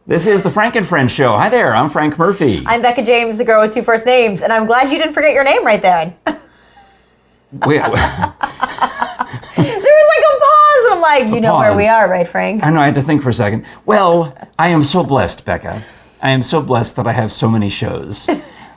This is the Frank and Friends show. Hi there, I'm Frank Murphy. I'm Becca James, the girl with two first names, and I'm glad you didn't forget your name right then. Wait, there was like a pause, and I'm like, you know where we are, right, Frank? I know, I had to think for a second. Well, I am so blessed, Becca. I am so blessed that I have so many shows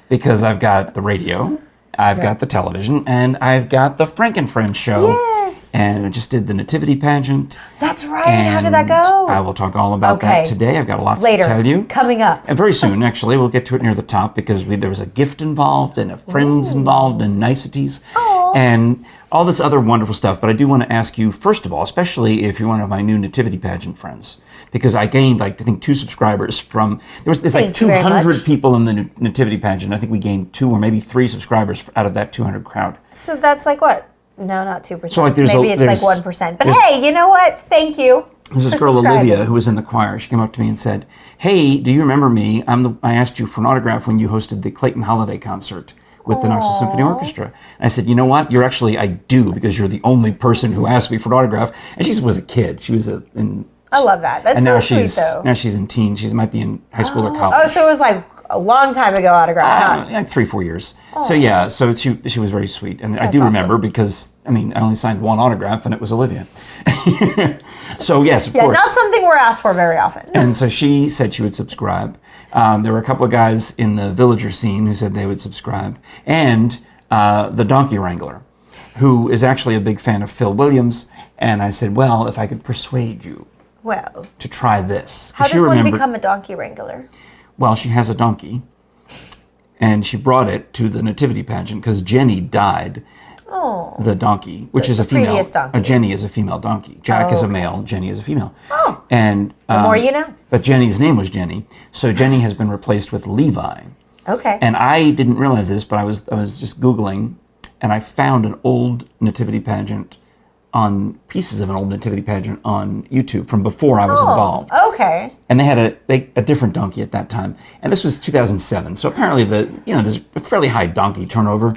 because I've got the radio, I've got the television, and I've got the Frank and Friends show. Yes. And I just did the nativity pageant. That's right. How did that go? I will talk all about that today. I've got a lot to tell you. Coming up. And very soon, actually. We'll get to it near the top because there was a gift involved and a friends involved and niceties. Aww. And all this other wonderful stuff. But I do want to ask you, first of all, especially if you're one of my new nativity pageant friends, because I gained, like, I think 2 subscribers from, there's like 200 people in the nativity pageant. I think we gained 2 or maybe 3 subscribers out of that 200 crowd. So that's like what? No, not 2%. So like maybe it's like 1%. But hey, you know what? Thank you. There's this girl, Olivia, who was in the choir. She came up to me and said, "Hey, do you remember me? I asked you for an autograph when you hosted the Clayton Holiday concert with the Knoxville Symphony Orchestra." And I said, "You know what? You're actually, I do, because you're the only person who asked me for an autograph." And she was a kid. She was in... I love that. That's so sweet, though. Now she's in teen. She might be in high school or college. Oh, so it was like a long time ago autograph, huh? Like 3-4 years. So yeah, so she was very sweet. And I do remember because, I mean, I only signed 1 autograph and it was Olivia. So yes, of course. Yeah, not something we're asked for very often. And so she said she would subscribe. There were a couple of guys in the villager scene who said they would subscribe. And the donkey wrangler, who is actually a big fan of Phil Williams. And I said, well, if I could persuade you to try this. How does one become a donkey wrangler? Well, she has a donkey, and she brought it to the nativity pageant because Jenny died. Oh. The donkey, which is a female. Donkey. Jenny is a female donkey. Jack is a male. Jenny is a female. Oh. And the more you know. But Jenny's name was Jenny, so Jenny has been replaced with Levi. Okay. And I didn't realize this, but I was just Googling, and I found an old nativity pageant pieces of an old nativity pageant on YouTube from before I was involved. Okay. And they had a different donkey at that time. And this was 2007. So apparently there's a fairly high donkey turnover.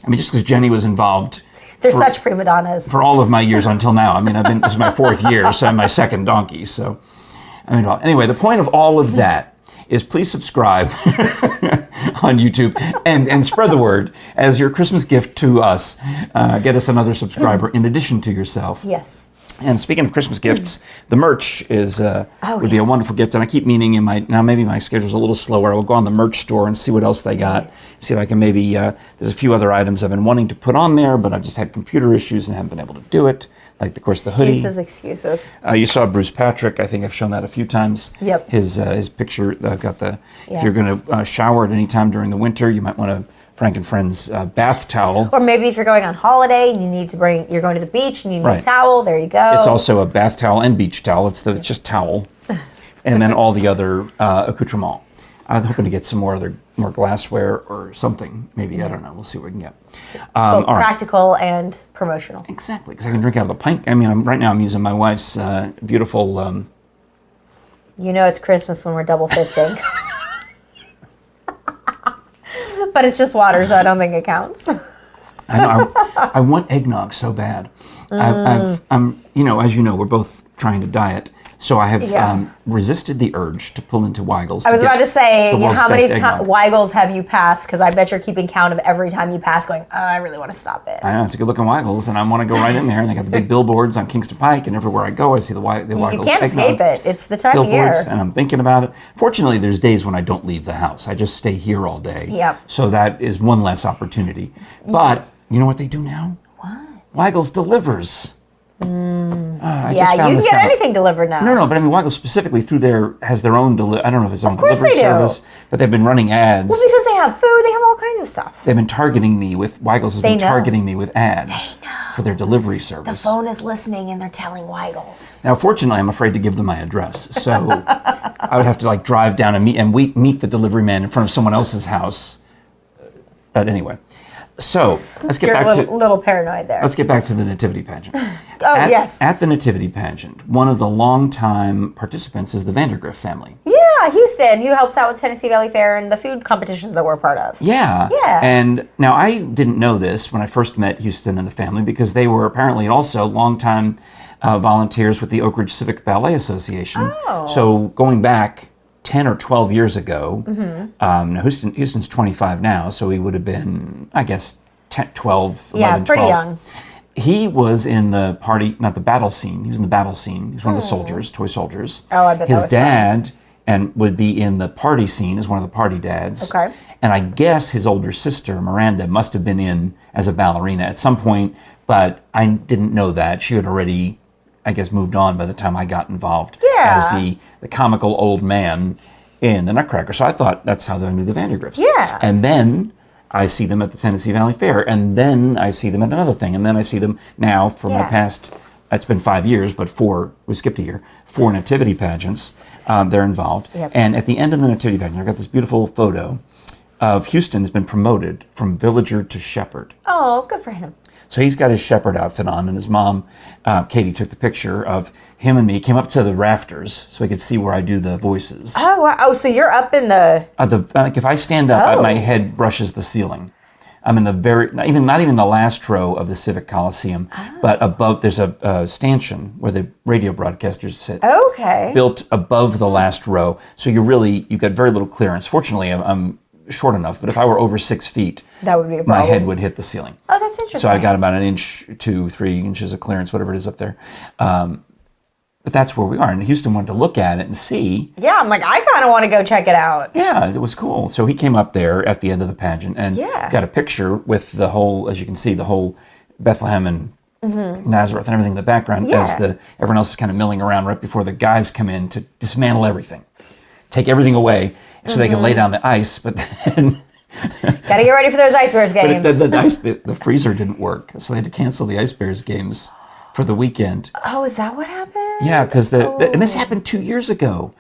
I mean, just because Jenny was involved. They're such prima donnas. For all of my years until now. I mean, this is my 4th year, so I'm my 2nd donkey. So, I mean, anyway, the point of all of that is please subscribe on YouTube and spread the word as your Christmas gift to us. Get us another subscriber in addition to yourself. Yes. And speaking of Christmas gifts, the merch would be a wonderful gift. And I keep meaning now maybe my schedule's a little slower. I will go on the merch store and see what else they got. See if I can maybe, there's a few other items I've been wanting to put on there, but I've just had computer issues and haven't been able to do it. Like, of course, the hoodie. Excuses. You saw Bruce Patrick. I think I've shown that a few times. Yep. His picture, I've got if you're going to shower at any time during the winter, you might want to Frank and Friends bath towel. Or maybe if you're going on holiday and you're going to the beach and you need a towel, there you go. It's also a bath towel and beach towel. It's just towel. And then all the other accoutrements. I'm hoping to get some more glassware or something. Maybe, I don't know. We'll see what we can get. Both practical and promotional. Exactly, because I can drink out of a pint. I mean, right now I'm using my wife's beautiful... You know it's Christmas when we're double fisting. But it's just water, so I don't think it counts. I want eggnog so bad. I'm, as you know, we're both trying to diet, so I have resisted the urge to pull into Weigel's. I was about to say, how many Weigels have you passed? Because I bet you're keeping count of every time you pass, going, I really want to stop it. I know, it's a good looking Weigels, and I want to go right in there. And they got the big billboards on Kingston Pike, and everywhere I go, I see the Weigels. You can't escape it. It's the time of year. And I'm thinking about it. Fortunately, there's days when I don't leave the house. I just stay here all day. Yep. So that is one less opportunity. But you know what they do now? What? Weigels delivers. You can get anything delivered now. No, but I mean, Weigel specifically has their own I don't know if it's own delivery service, but they've been running ads. Well, because they have food, they have all kinds of stuff. They've been targeting me Weigels has been targeting me with ads for their delivery service. The phone is listening and they're telling Weigels. Now, fortunately, I'm afraid to give them my address, so I would have to drive down and meet the delivery man in front of someone else's house. But anyway. So let's get back to little paranoid there. Let's get back to the nativity pageant. Yes. At the nativity pageant, one of the longtime participants is the Vandergrift family. Yeah, Houston, who helps out with Tennessee Valley Fair and the food competitions that we're part of. Yeah. Yeah. And now I didn't know this when I first met Houston and the family because they were apparently also longtime volunteers with the Oak Ridge Civic Ballet Association. Oh. So going back 10 or 12 years ago, now Houston's 25 now, so he would have been, I guess, 10, 12, 11, pretty 12. young. He was in the party, not the battle scene. He was in the battle scene. He was one of the soldiers, toy soldiers. Oh, I bet his that was dad fun. and would be in the party scene as one of the party dads. Okay. And I guess his older sister, Miranda, must have been in as a ballerina at some point, but I didn't know that. She had already, I guess, moved on by the time I got involved as the comical old man in the Nutcracker. So I thought that's how I knew the Vandergriffs. Yeah. And then I see them at the Tennessee Valley Fair, and then I see them at another thing, and then I see them now for my past, it's been 5 years, but we skipped a year, 4 nativity pageants, they're involved. Yep. And at the end of the nativity pageant, I've got this beautiful photo of Houston has been promoted from villager to shepherd. Oh, good for him. So he's got his shepherd outfit on, and his mom, Katie, took the picture of him and me, came up to the rafters so he could see where I do the voices. Oh, wow. Oh, so you're up in the... Like if I stand up, my head brushes the ceiling. I'm in the not even the last row of the Civic Coliseum, but above, there's a stanchion where the radio broadcasters sit. Okay. Built above the last row. So you've got very little clearance. Fortunately, I'm short enough, but if I were over 6 feet, that would be a problem. My head would hit the ceiling. Oh, that's interesting. So I got about 1 inch, 2, 3 inches of clearance, whatever it is up there. But that's where we are. And Houston wanted to look at it and see. Yeah, I'm like, I kind of want to go check it out. Yeah, it was cool. So he came up there at the end of the pageant and got a picture with the whole, as you can see, the whole Bethlehem and Nazareth and everything in the background as everyone else is kind of milling around right before the guys come in to dismantle everything, take everything away so they can lay down the ice. But then... Gotta get ready for those Ice Bears games. But the freezer didn't work, so they had to cancel the Ice Bears games for the weekend. Oh, is that what happened? Yeah, because and this happened 2 years ago.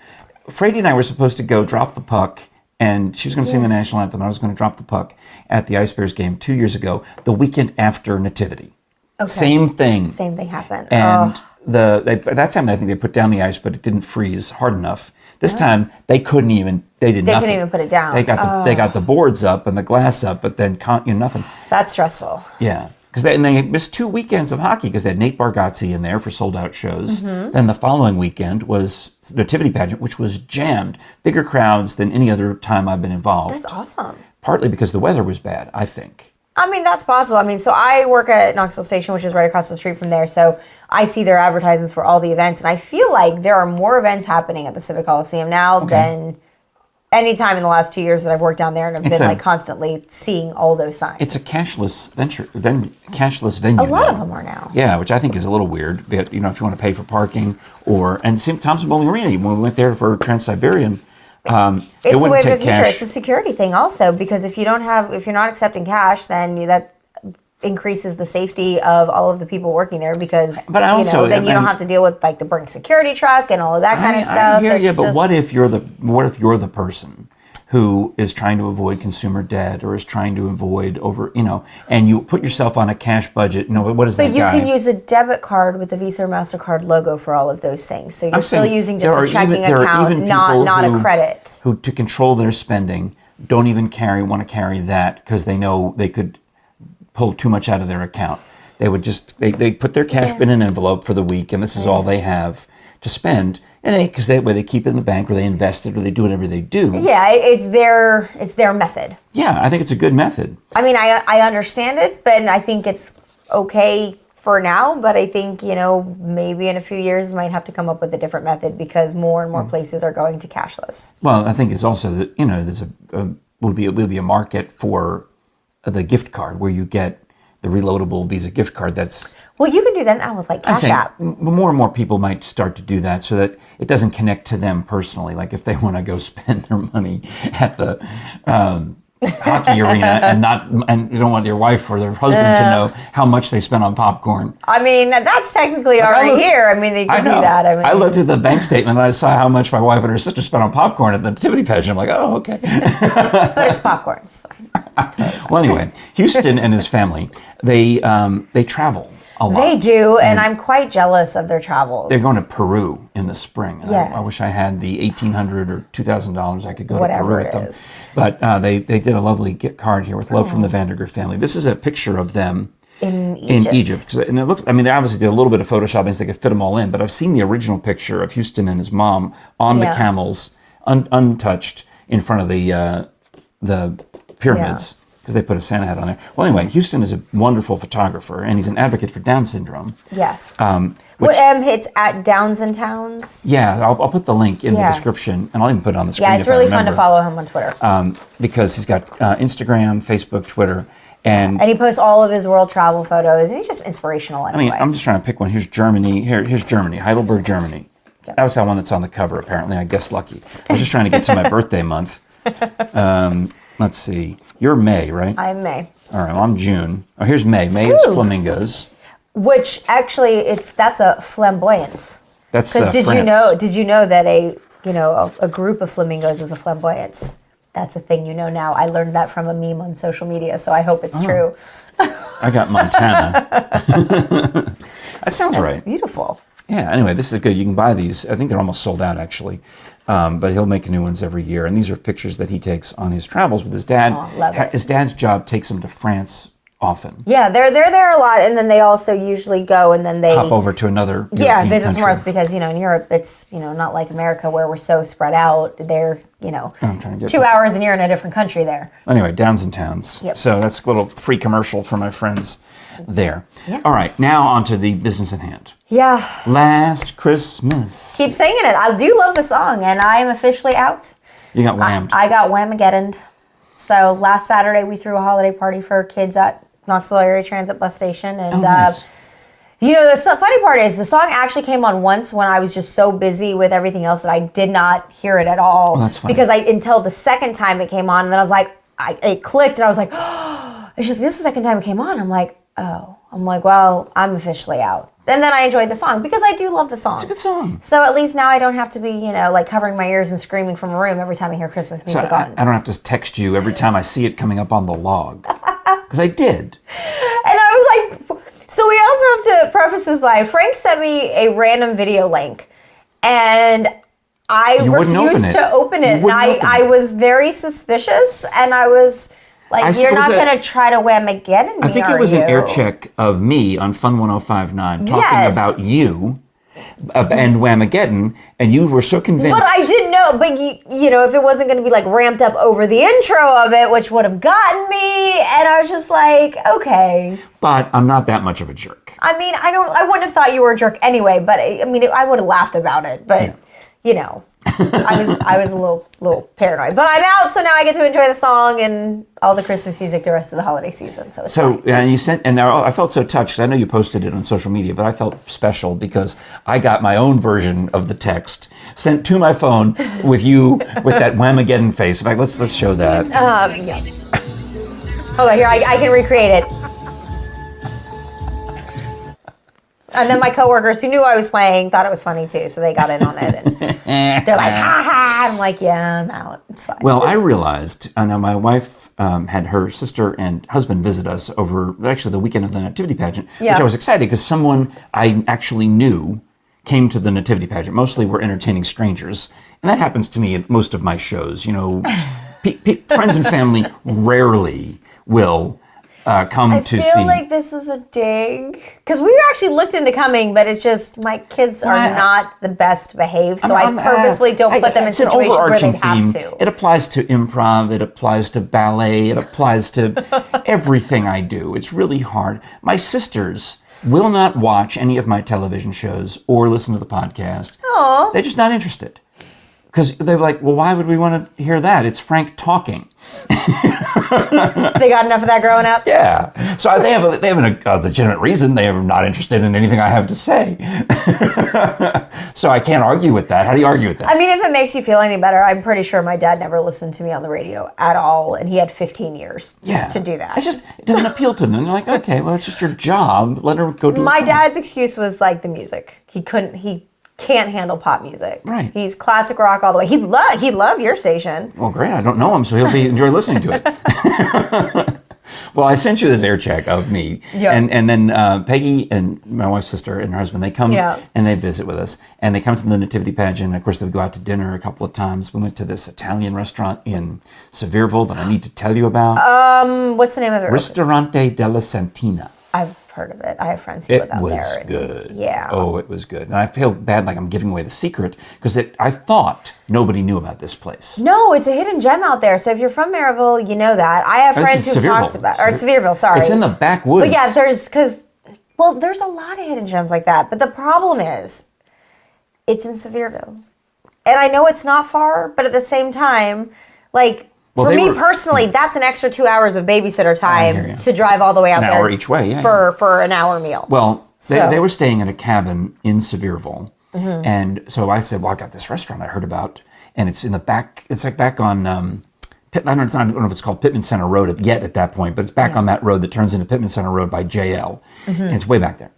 Frady and I were supposed to go drop the puck, and she was going to sing the national anthem, and I was going to drop the puck at the Ice Bears game 2 years ago, the weekend after Nativity. Okay. Same thing. Same thing happened. And at that time, I think they put down the ice, but it didn't freeze hard enough. This time, they couldn't even, they did nothing. They couldn't even put it down. They got the boards up and the glass up, but then nothing. That's stressful. Yeah. Because they missed 2 weekends of hockey because they had Nate Bargatze in there for sold-out shows. Then the following weekend was the Nativity Pageant, which was jammed. Bigger crowds than any other time I've been involved. That's awesome. Partly because the weather was bad, I think. I mean, that's possible. I mean, so I work at Knoxville Station, which is right across the street from there. So I see their advertisements for all the events. And I feel like there are more events happening at the Civic Coliseum now than any time in the last 2 years that I've worked down there. And I've been constantly seeing all those signs. It's a cashless cashless venue. A lot of them are now. Yeah, which I think is a little weird. But, if you want to pay for parking and Thompson Bowling Arena, when we went there for Trans-Siberian, it's the way of the future. It's a security thing also, because if you're not accepting cash, then that increases the safety of all of the people working there, because you don't have to deal with like the burning security truck and all of that kind of stuff. But what if you're the person who is trying to avoid consumer debt or is trying to avoid and you put yourself on a cash budget, what is that guy? But you can use a debit card with the Visa or MasterCard logo for all of those things. So you're still using just a checking account, not a credit. Who, to control their spending, don't even want to carry that because they know they could pull too much out of their account. They would just, they put their cash in an envelope for the week, and this is all they have to spend. And because they keep it in the bank, or they invest it, or they do whatever they do. Yeah, it's their method. Yeah, I think it's a good method. I mean, I understand it, but I think it's okay for now. But I think maybe in a few years might have to come up with a different method, because more and more places are going to cashless. Well, I think it's also that there's will be a market for the gift card where you get the reloadable Visa gift card. Well, you can do that now with like Cash App. More and more people might start to do that so that it doesn't connect to them personally. Like if they want to go spend their money at the hockey arena and you don't want your wife or their husband to know how much they spent on popcorn. I mean, that's technically already here. I mean, they can do that. I looked at the bank statement and I saw how much my wife and her sister spent on popcorn at the Nativity Pageant. I'm like, oh, okay. But it's popcorn. It's fine. Well, anyway, Houston and his family, they travel a lot. They do, and I'm quite jealous of their travels. They're going to Peru in the spring. Yeah. I wish I had the $1,800 or $2,000 I could go to Peru with them. But they did a lovely gift card here with love from the Vandergriff family. This is a picture of them in Egypt. In Egypt. And it looks, I mean, they obviously did a little bit of photoshopping so they could fit them all in, but I've seen the original picture of Houston and his mom on the camels, untouched, in front of the pyramids, because they put a Santa hat on there. Well, anyway, Houston is a wonderful photographer, and he's an advocate for Down syndrome. Yes. It's at Downs and Towns. Yeah, I'll put the link in the description, and I'll even put it on the screen. Yeah, it's really fun to follow him on Twitter. Because he's got Instagram, Facebook, Twitter, and he posts all of his world travel photos, and he's just inspirational anyway. I mean, I'm just trying to pick one. Here's Germany. Here's Germany, Heidelberg, Germany. Yep. That was that one that's on the cover, apparently. I guess lucky. I was just trying to get to my birthday month. Let's see. You're May, right? I'm May. All right, well, I'm June. Oh, here's May. May is flamingos. Which actually, that's a flamboyance. That's France. Did you know that a group of flamingos is a flamboyance? That's a thing you know now. I learned that from a meme on social media, so I hope it's true. I got Montana. That sounds right. That's beautiful. Yeah, anyway, this is good. You can buy these. I think they're almost sold out, actually. But he'll make new ones every year. And these are pictures that he takes on his travels with his dad. Oh, love it. His dad's job takes him to France often. Yeah, they're there a lot, and then they also usually go and then they hop over to another European visit country. somewhere else, because in Europe it's not like America where we're so spread out. They're 2 hours and you're in a different country there. Anyway, Downs and Towns. Yep. So that's a little free commercial for my friends there. Yeah. All right, now on to the business at hand. Yeah. Last Christmas. Keep singing it. I do love the song, and I am officially out. You got whammed. I got Whamageddon. So last Saturday we threw a holiday party for kids at Knoxville Area Transit Bus Station, and nice. The funny part is the song actually came on once when I was just so busy with everything else that I did not hear it at all. Oh, that's funny. Because until the second time it came on, and then I was like, it clicked, and I was like, oh, it's just this is the second time it came on. I'm like, well, I'm officially out. And then I enjoyed the song because I do love the song. It's a good song. So at least now I don't have to be, covering my ears and screaming from a room every time I hear Christmas music on. I don't have to text you every time I see it coming up on the log. Because I did. And I was like, so we also have to preface this by, Frank sent me a random video link, and I refused to open it. And I was very suspicious, and I was like, you're not going to try to Whamageddon me, I think it was an air check of me on Fun 1059 talking about you and Whamageddon, and you were so convinced. But I didn't know. But if it wasn't going to be like ramped up over the intro of it, which would have gotten me, and I was just like, okay. But I'm not that much of a jerk. I mean, I wouldn't have thought you were a jerk anyway. But I would have laughed about it. But I was a little paranoid. But I'm out, so now I get to enjoy the song and all the Christmas music the rest of the holiday season. So you sent, and I felt so touched. I know you posted it on social media, but I felt special because I got my own version of the text sent to my phone with you with that Whamageddon face. In fact, let's show that. Yeah. Hold on, here I can recreate it. And then my coworkers who knew I was playing thought it was funny too, so they got in on it. And they're like, ha ha. I'm like, yeah, I'm out. It's fine. Well, I realized, now my wife had her sister and husband visit us over actually the weekend of the Nativity pageant, which I was excited because someone I actually knew came to the Nativity pageant. Mostly we're entertaining strangers. And that happens to me at most of my shows. Friends and family rarely will come to see. I feel like this is a dig. Because we actually looked into coming, but it's just my kids are not the best behaved, so I purposely don't put them in situations where they have to. It applies to improv, it applies to ballet, it applies to everything I do. It's really hard. My sisters will not watch any of my television shows or listen to the podcast. Aww. They're just not interested. Because they're like, well, why would we want to hear that? It's Frank talking. They got enough of that growing up? Yeah. So they have a legitimate reason. They are not interested in anything I have to say. So I can't argue with that. How do you argue with that? I mean, if it makes you feel any better, I'm pretty sure my dad never listened to me on the radio at all, and he had 15 years to do that. It doesn't appeal to them. They're like, okay, well, it's just your job. Let her go do it. My dad's excuse was like the music. He can't handle pop music. Right. He's classic rock all the way. He'd love your station. Well, great. I don't know him, so he'll enjoy listening to it. Well, I sent you this air check of me. Yeah. And then Peggy and my wife's sister and her husband, they come and they visit with us. And they come to the Nativity pageant. Of course, they would go out to dinner a couple of times. We went to this Italian restaurant in Sevierville that I need to tell you about. What's the name of it? Ristorante della Santina. I've heard of it. I have friends who live out there. It was good. Yeah. Oh, it was good. And I feel bad like I'm giving away the secret because I thought nobody knew about this place. No, it's a hidden gem out there. So if you're from Maryville, you know that. I have friends who've talked about or Sevierville, sorry. It's in the backwoods. But yeah, there's a lot of hidden gems like that. But the problem is, it's in Sevierville. And I know it's not far, but at the same time, like, for me personally, that's an extra 2 hours of babysitter time to drive all the way out there. An hour each way, yeah. For an hour meal. Well, they were staying in a cabin in Sevierville. Mm-hmm. And so I said, well, I got this restaurant I heard about. And it's in the back, it's like back on, I don't know if it's called Pittman Center Road yet at that point, but it's back on that road that turns into Pittman Center Road by JL. Mm-hmm. And it's way back there.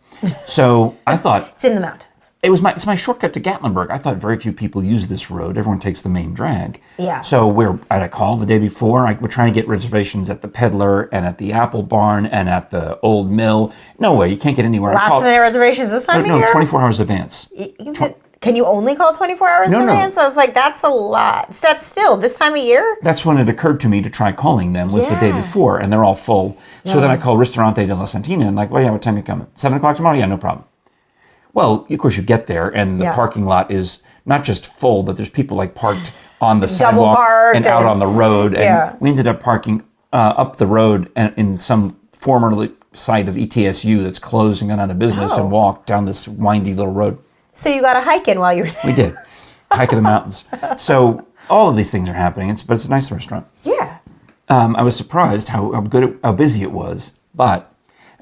So I thought... It's in the mountains. It's my shortcut to Gatlinburg. I thought very few people use this road. Everyone takes the main drag. Yeah. So I called the day before. We're trying to get reservations at the Peddler and at the Apple Barn and at the Old Mill. No way, you can't get anywhere. Last-minute reservations this time of year? No, 24 hours advance. Can you only call 24 hours in advance? I was like, that's a lot. That's still this time of year? That's when it occurred to me to try calling them was the day before, and they're all full. So then I called Ristorante de la Santina and like, well, yeah, what time are you coming? 7 o'clock tomorrow? Yeah, no problem. Well, of course, you get there, and the parking lot is not just full, but there's people like parked on the sidewalk and out on the road. And we ended up parking up the road and in some former site of ETSU that's closed and gone out of business and walked down this windy little road. So you got a hike in while you were there. We did. Hike in the mountains. So all of these things are happening, but it's a nice restaurant. Yeah. I was surprised how busy it was, but...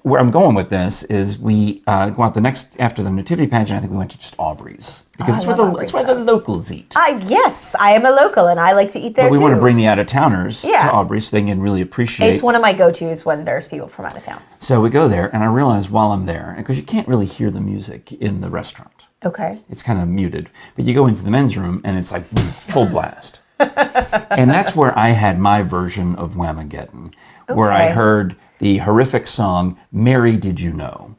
Where I'm going with this is we go out after the nativity pageant. I think we went to just Aubrey's because it's where the locals eat. Yes, I am a local and I like to eat there too. But we want to bring the out-of-towners to Aubrey's so they can really appreciate. It's one of my go-tos when there's people from out of town. So we go there and I realize while I'm there, because you can't really hear the music in the restaurant. Okay. It's kind of muted. But you go into the men's room and it's like full blast. And that's where I had my version of Whamageddon, where I heard the horrific song, Mary Did You Know?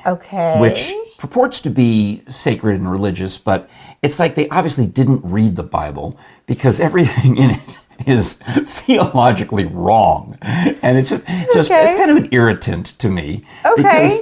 Okay. Which purports to be sacred and religious, but it's like they obviously didn't read the Bible because everything in it is theologically wrong. And it's just, it's kind of an irritant to me. Because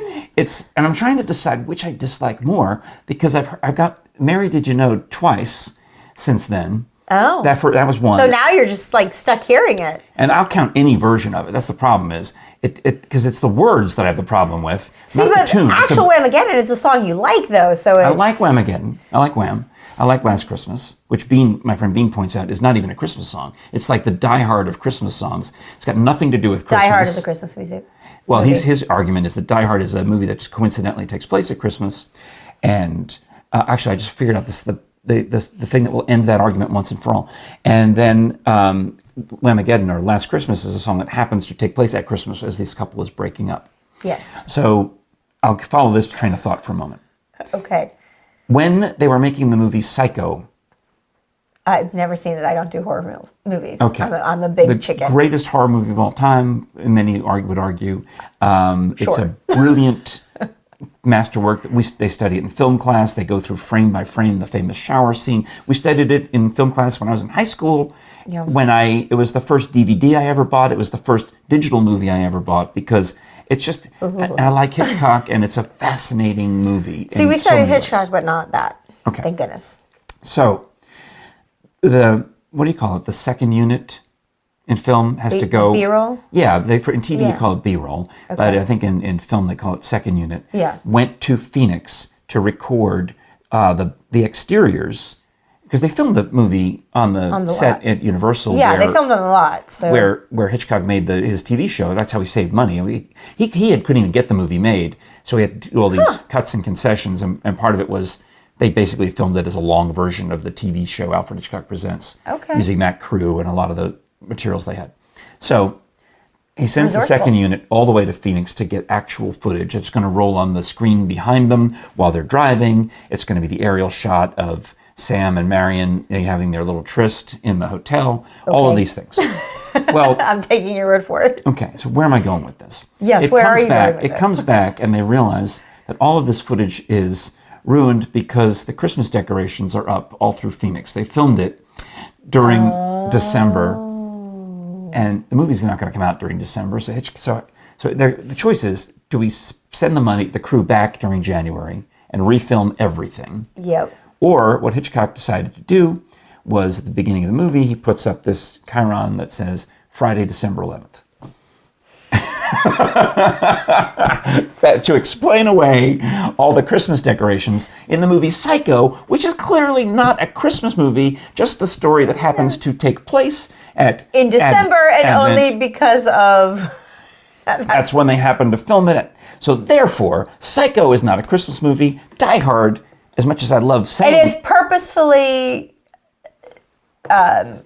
and I'm trying to decide which I dislike more because I've got Mary Did You Know twice since then. Oh. That was one. So now you're just like stuck hearing it. And I'll count any version of it. That's the problem is, because it's the words that I have the problem with, not the tune. Actual Whamageddon is a song you like though, so it's... I like Whamageddon. I like Wham. I like Last Christmas, which my friend Bean points out is not even a Christmas song. It's like the Die Hard of Christmas songs. It's got nothing to do with Christmas. Die Hard is a Christmas music. Well, his argument is that Die Hard is a movie that just coincidentally takes place at Christmas. And actually, I just figured out the thing that will end that argument once and for all. And then Whamageddon, or Last Christmas, is a song that happens to take place at Christmas as this couple is breaking up. Yes. So I'll follow this train of thought for a moment. Okay. When they were making the movie Psycho... I've never seen it. I don't do horror movies. Okay. I'm a big chicken. The greatest horror movie of all time, many would argue. It's a brilliant... masterwork that they study it in film class. They go through frame by frame the famous shower scene. We studied it in film class when I was in high school. Yeah. It was the first DVD I ever bought. It was the first digital movie I ever bought because it's just I like Hitchcock and it's a fascinating movie. See, we studied Hitchcock, but not that. Okay, thank goodness. So what do you call it? The second unit in film has to go... B-roll? Yeah, in TV you call it B-roll, but I think in film they call it second unit. Yeah. Went to Phoenix to record the exteriors, because they filmed the movie on the set lot. At Universal. Yeah, they filmed on the lot. So. Where Hitchcock made his TV show. That's how he saved money. I mean, he couldn't even get the movie made, so he had to do all these cuts and concessions, and part of it was... They basically filmed it as a long version of the TV show Alfred Hitchcock Presents, using that crew and a lot of the materials they had. So he sends the second unit all the way to Phoenix to get actual footage. It's going to roll on the screen behind them while they're driving. It's going to be the aerial shot of Sam and Marion having their little tryst in the hotel. All of these things. Well, I'm taking your word for it. Okay, so where am I going with this? Yes, where are you going with this? It comes back and they realize that all of this footage is ruined because the Christmas decorations are up all through Phoenix. They filmed it during December, and the movie's not going to come out during December. So the choice is do we send the crew back during January and refilm everything? Yep. Or what Hitchcock decided to do was at the beginning of the movie, he puts up this chyron that says Friday, December 11th. To explain away all the Christmas decorations in the movie Psycho, which is clearly not a Christmas movie, just a story that happens to take place in December and Advent. only because of... That's when they happen to film it. So therefore, Psycho is not a Christmas movie. Die Hard, as much as I love saying it is purposefully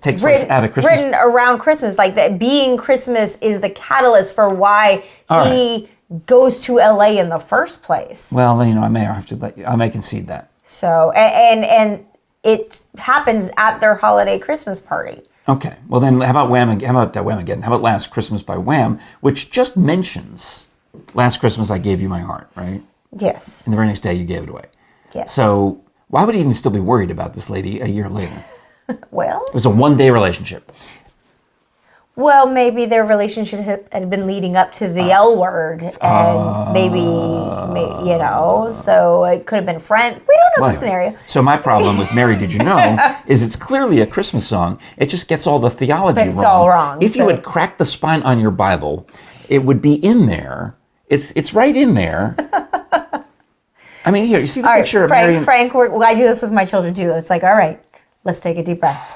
takes place at a Christmas. Written around Christmas, like that being Christmas is the catalyst for why he goes to LA in the first place. Well, I may concede that. So and it happens at their holiday Christmas party. Okay. Well, then how about Whamageddon? How about Last Christmas by Wham, which just mentions Last Christmas I Gave You My Heart, right? Yes. And the very next day you gave it away. Yes. So why would he even still be worried about this lady a year later? Well, it was a one-day relationship. Well, maybe their relationship had been leading up to the L word, and maybe so it could have been friend. We don't know the scenario. So my problem with Mary Did You Know is it's clearly a Christmas song. It just gets all the theology wrong. It's all wrong. If you had cracked the spine on your Bible, it would be in there. It's right in there. I mean, here, you see the picture of Mary. Frank, I do this with my children too. It's like, all right, let's take a deep breath.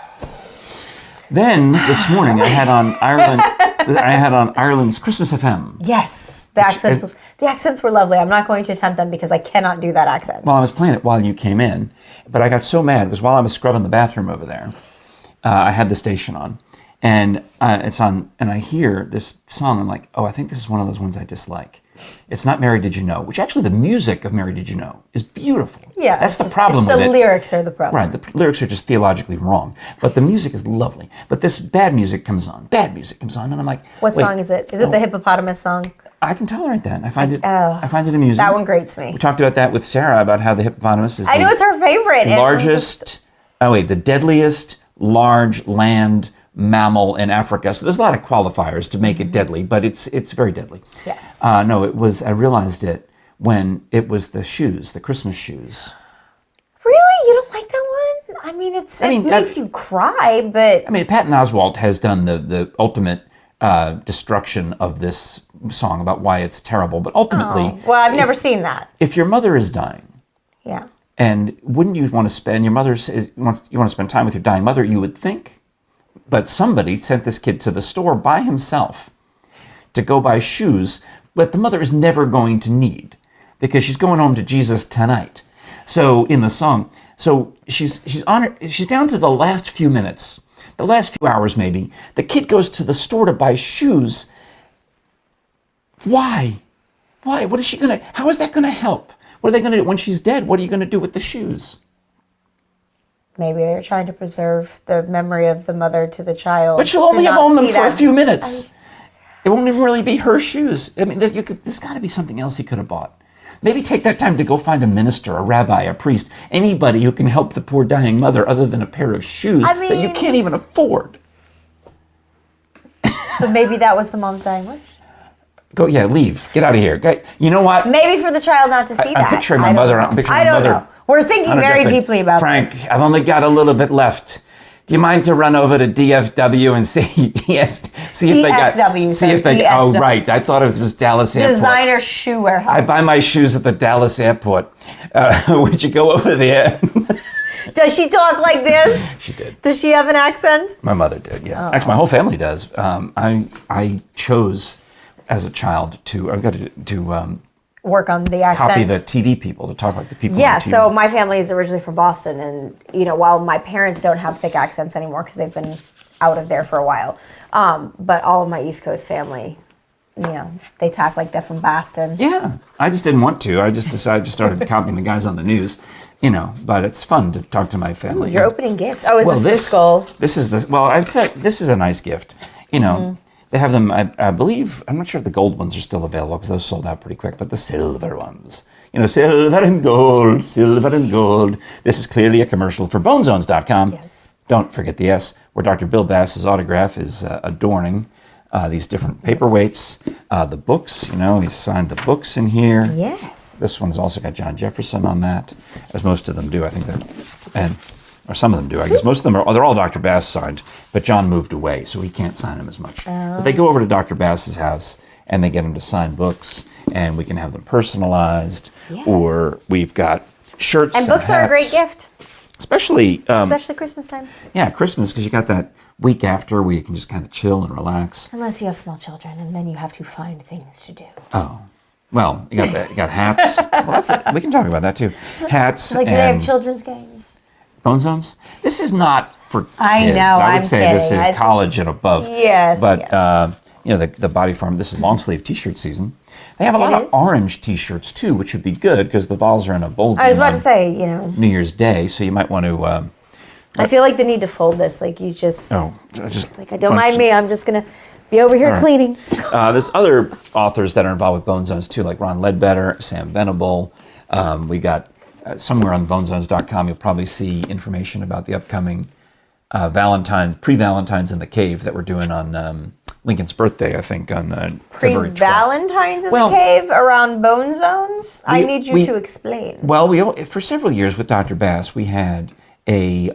Then this morning I had on Ireland's Christmas FM. Yes, the accents were lovely. I'm not going to attempt them because I cannot do that accent. Well, I was playing it while you came in, but I got so mad because while I was scrubbing the bathroom over there, I had the station on, and it's on, and I hear this song. I'm like, oh, I think this is one of those ones I dislike. It's not Mary Did You Know, which actually the music of Mary Did You Know is beautiful. Yeah, that's the problem with it. The lyrics are the problem. Right, the lyrics are just theologically wrong, but the music is lovely. But this bad music comes on, and I'm like, what song is it? Is it the hippopotamus song? I can tolerate that. I find it amusing. That one grates me. We talked about that with Sarah about how the hippopotamus is I know it's her favorite. The deadliest large land mammal in Africa. So there's a lot of qualifiers to make it deadly, but it's very deadly. Yes. I realized it when it was the shoes, the Christmas shoes. Really? You don't like that one? I mean, it makes you cry, but... I mean, Patton Oswalt has done the ultimate destruction of this song about why it's terrible, but ultimately... well, I've never seen that. If your mother is dying... Yeah. And wouldn't you want to spend... you want to spend time with your dying mother, you would think... But somebody sent this kid to the store by himself to go buy shoes that the mother is never going to need because she's going home to Jesus tonight. So in the song, she's down to the last few minutes, the last few hours maybe. The kid goes to the store to buy shoes. Why? What is she gonna? How is that gonna help? What are they gonna do when she's dead? What are you gonna do with the shoes? Maybe they're trying to preserve the memory of the mother to the child. But she'll only have owned them for a few minutes. It won't even really be her shoes. I mean, there's got to be something else he could have bought. Maybe take that time to go find a minister, a rabbi, a priest, anybody who can help the poor dying mother other than a pair of shoes that you can't even afford. But maybe that was the mom's dying wish. Leave. Get out of here. You know what? Maybe for the child not to see that. I'm picturing my mother. I don't know. We're thinking very deeply about Frank, this. I've only got a little bit left. Do you mind to run over to DFW and see if they got... Oh, right. I thought it was Dallas Airport. Designer shoe warehouse. I buy my shoes at the Dallas Airport. Would you go over there? Does she talk like this? She did. Does she have an accent? My mother did, yeah. Actually, my whole family does. I chose as a child to work on the accent. Copy the TV people to talk like the people. Yeah, on TV. so my family is originally from Boston, and while my parents don't have thick accents anymore because they've been out of there for a while, but all of my East Coast family, they talk like they're from Boston. Yeah, I just didn't want to. I just decided to start copying the guys on the news. But it's fun to talk to my family. You're opening gifts. Oh, is this the skull? This is the. Well, I thought this is a nice gift. They have them, I believe, I'm not sure if the gold ones are still available because those sold out pretty quick, but the silver ones. Silver and gold, silver and gold. This is clearly a commercial for bonezones.com. Yes. Don't forget the S, where Dr. Bill Bass's autograph is adorning these different paperweights, the books. He signed the books in here. Yes. This one's also got John Jefferson on that, as most of them do. I think or some of them do. I guess most of them they're all Dr. Bass signed, but John moved away, so he can't sign them as much. But they go over to Dr. Bass's house and they get him to sign books, and we can have them personalized, or we've got shirts and books hats. are a great gift. Especially Christmas time. Yeah, Christmas, because you got that week after where you can just kind of chill and relax. Unless you have small children, and then you have to find things to do. Oh. Well, you got that. You got hats. Well, we can talk about that too. Hats. Like, do they have children's games? Bone Zones? This is not for kids. I know, I would I'm say kidding. this is college and above. Yes. But, the Body Farm, this is long sleeve t-shirt season. They have a lot of orange t-shirts too, which would be good because the Vols are in a bowl game. I was about to say, New Year's Day, so you might want to... I feel like the need to fold this. Like, you just... Oh, don't mind me. I'm just going to be over here cleaning. There's other authors that are involved with Bone Zones too, like Ron Ledbetter, Sam Venable. We got somewhere on bonezones.com, you'll probably see information about the upcoming pre-Valentine's in the Cave that we're doing on Lincoln's birthday, I think, on February 12th. Pre-Valentine's in the Cave around Bone Zones? I need you to explain. Well, for several years with Dr. Bass, we had a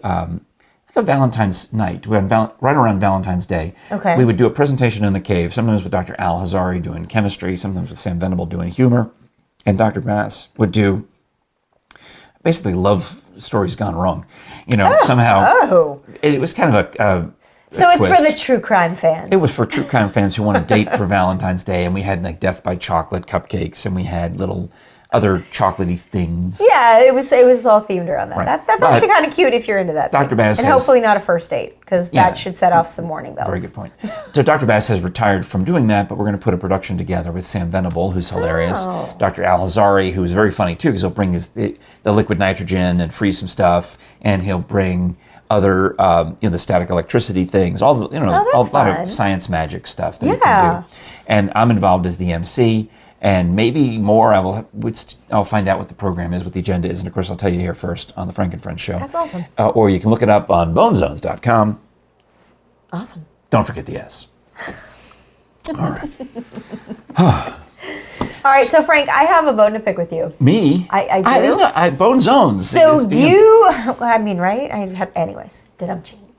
Valentine's night. We had right around Valentine's Day. Okay. We would do a presentation in the Cave, sometimes with Dr. Al Hazari doing chemistry, sometimes with Sam Venable doing humor, and Dr. Bass would do basically love stories gone wrong. Somehow it was kind of a so it's twist. for the true crime fans. It was for true crime fans who want to date for Valentine's Day, and we had like death by chocolate cupcakes, and we had little other chocolatey things. Yeah, it was all themed around that. Right. That's actually kind of cute if you're into that. Dr. Bass and hopefully not a first date, because that should set off some warning bells. Very good point. So Dr. Bass has retired from doing that, but we're going to put a production together with Sam Venable, who's hilarious. Dr. Al Hazari, who's very funny too, because he'll bring the liquid nitrogen and freeze some stuff, and he'll bring other the static electricity things, all the a lot of science magic stuff that you can do. And I'm involved as the MC. And maybe more, I'll find out what the program is, what the agenda is, and of course I'll tell you here first on the Frank and Friends show. That's awesome. Or you can look it up on bonezones.com. Awesome. Don't forget the S. All right. All right, so Frank, I have a bone to pick with you. Me? I do. Bone Zones. So right? Anyways, I'm cheating.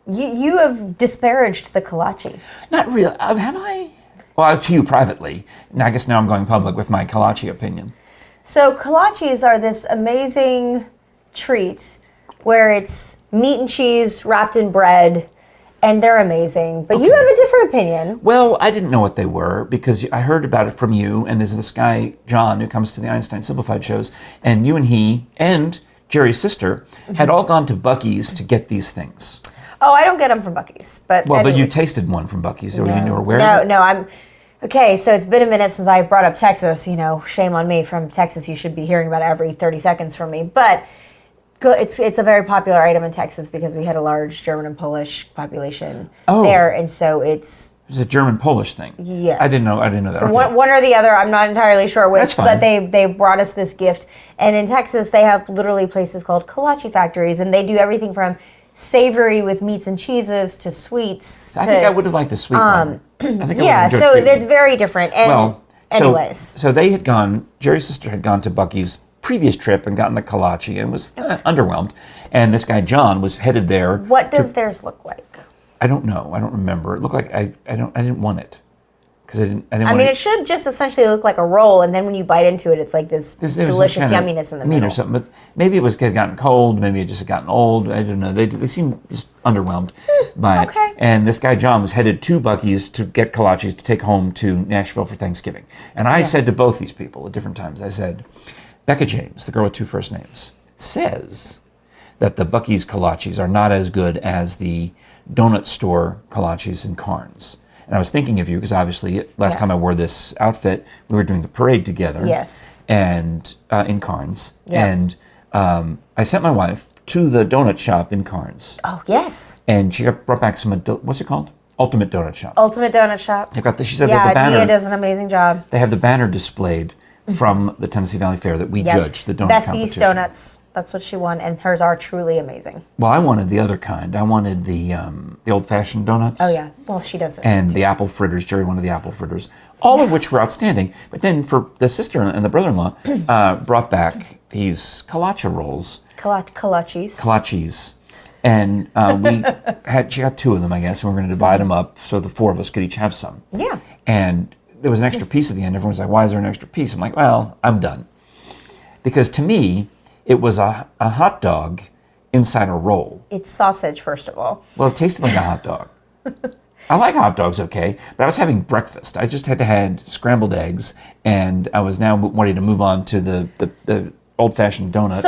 You have disparaged the kolache. Not really. Have I? Well, to you privately. And I guess now I'm going public with my kolache opinion. So kolaches are this amazing treat where it's meat and cheese wrapped in bread, and they're amazing. But you have a different opinion. Well, I didn't know what they were because I heard about it from you, and there's this guy, John, who comes to the Einstein Simplified shows, and you and he and Jerry's sister had all gone to Buc-ee's to get these things. Oh, I don't get them from Buc-ee's. But you tasted one from Buc-ee's, or you knew where? No, I'm... Okay, so it's been a minute since I brought up Texas. Shame on me. From Texas, you should be hearing about it every 30 seconds from me. But it's a very popular item in Texas because we had a large German and Polish population there, and so it's a German-Polish thing. Yes, I didn't know that. So one or the other, I'm not entirely sure which. That's fine. But they brought us this gift, and in Texas they have literally places called kolache factories, and they do everything from savory with meats and cheeses to sweets. I think I would have liked a sweet one. So it's very different. And anyways. So they had gone, Jerry's sister had gone to Buc-ee's previous trip and gotten the kolache and was underwhelmed. And this guy, John, was headed there. What does theirs look like? I don't know. I don't remember. It looked like I didn't want it. Because it should just essentially look like a roll, and then when you bite into it, it's like this delicious yumminess in the middle. Meat or something, but maybe it had gotten cold, maybe it just had gotten old. I don't know. They seemed just underwhelmed by it. And this guy John was headed to Buc-ee's to get kolaches to take home to Nashville for Thanksgiving. And I said to both these people at different times, I said, Becca James, the girl with two first names, says that the Buc-ee's kolaches are not as good as the donut store kolaches in Carnes. And I was thinking of you because obviously last time I wore this outfit, we were doing the parade together. Yes. And in Carnes. Yeah. And I sent my wife to the donut shop in Carnes. Oh, yes. And she brought back some, what's it called? Ultimate Donut Shop. Ultimate Donut Shop. They've got she said that the banner. Nia does an amazing job. They have the banner displayed from the Tennessee Valley Fair that we judged, the donut Best competition. East Donuts. That's what she won, and hers are truly amazing. Well, I wanted the other kind. I wanted the old-fashioned donuts. Oh yeah, well she does it. And the apple fritters. Jerry wanted the apple fritters, all of which were outstanding. But then for the sister and the brother-in-law, brought back these kolache rolls. Kolaches. And she got 2 of them, I guess, and we're going to divide them up so the 4 of us could each have some. Yeah. And there was an extra piece at the end. Everyone's like, why is there an extra piece? I'm like, well, I'm done. Because to me, it was a hot dog inside a roll. It's sausage, first of all. Well, it tasted like a hot dog. I like hot dogs, okay, but I was having breakfast. I just had scrambled eggs, and I was now wanting to move on to the old-fashioned donut.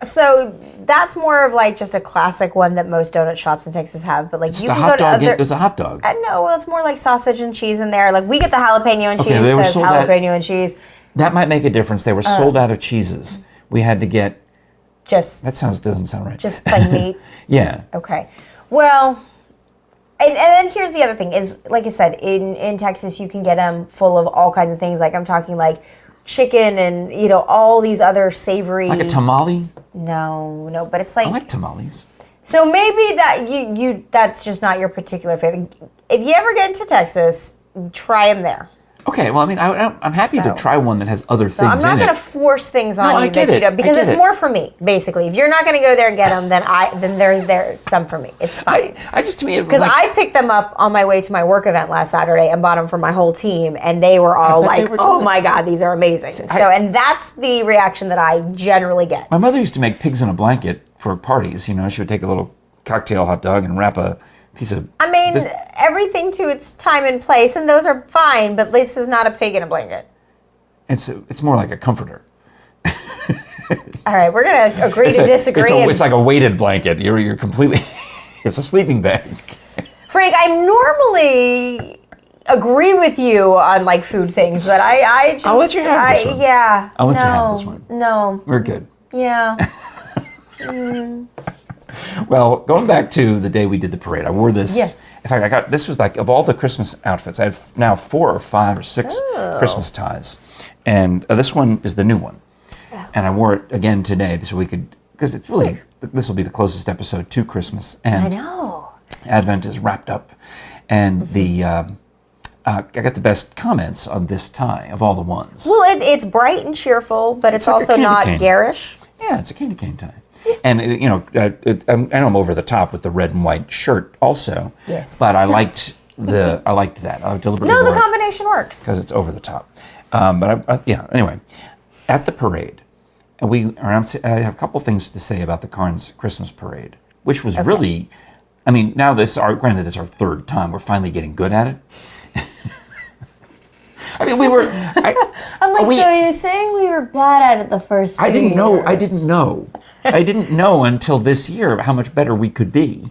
So that's more of like just a classic one that most donut shops in Texas have. But like just you can go to other. It was a hot dog. No, well, it's more like sausage and cheese in there. Like we get the jalapeno and cheese because jalapeno and cheese. That might make a difference. They were sold out of cheeses. We had to get. That doesn't sound right. Just plain meat. Yeah. Okay. Well. And then here's the other thing is, like I said, in Texas you can get them full of all kinds of things. Like I'm talking like chicken and all these other savory. Like a tamale? No, but it's like. I like tamales. So maybe that you that's just not your particular favorite. If you ever get into Texas, try them there. Okay, well, I mean, I'm happy to try one that has other things in it. I'm not going to force things on you that you don't, because it's more for me, basically. If you're not going to go there and get them, then there's some for me. It's fine. Because I picked them up on my way to my work event last Saturday and bought them for my whole team, and they were all like, "Oh my God, these are amazing!" And that's the reaction that I generally get. My mother used to make pigs in a blanket for parties. She would take a little cocktail hot dog and wrap a piece of. Everything to its time and place, and those are fine, but this is not a pig in a blanket. It's more like a comforter. All right, we're going to agree to disagree. It's like a weighted blanket. You're completely. It's a sleeping bag. Frank, I normally agree with you on like food things, but I just. I'll let you have this one. Yeah. I'll let you have this one. No. We're good. Yeah. Well, going back to the day we did the parade, I wore this. Yes. In fact, this was like, of all the Christmas outfits, I have now 4 or 5 or 6 Christmas ties. And this one is the new one. Oh. And I wore it again today so we could, because it's really, this will be the closest episode to Christmas. And I know. Advent is wrapped up. And I got the best comments on this tie of all the ones. Well, it's bright and cheerful, but it's like also not garish. Yeah, it's a candy cane tie. And, I know I'm over the top with the red and white shirt also. Yes. But I liked that. I deliberately No, the combination works. Because it's over the top. Anyway, at the parade, and I have a couple things to say about the Carnes Christmas parade, which was really, now granted it's our 3rd time. We're finally getting good at it. We were. So you're saying we were bad at it the first 2 years? I didn't know. I didn't know until this year how much better we could be.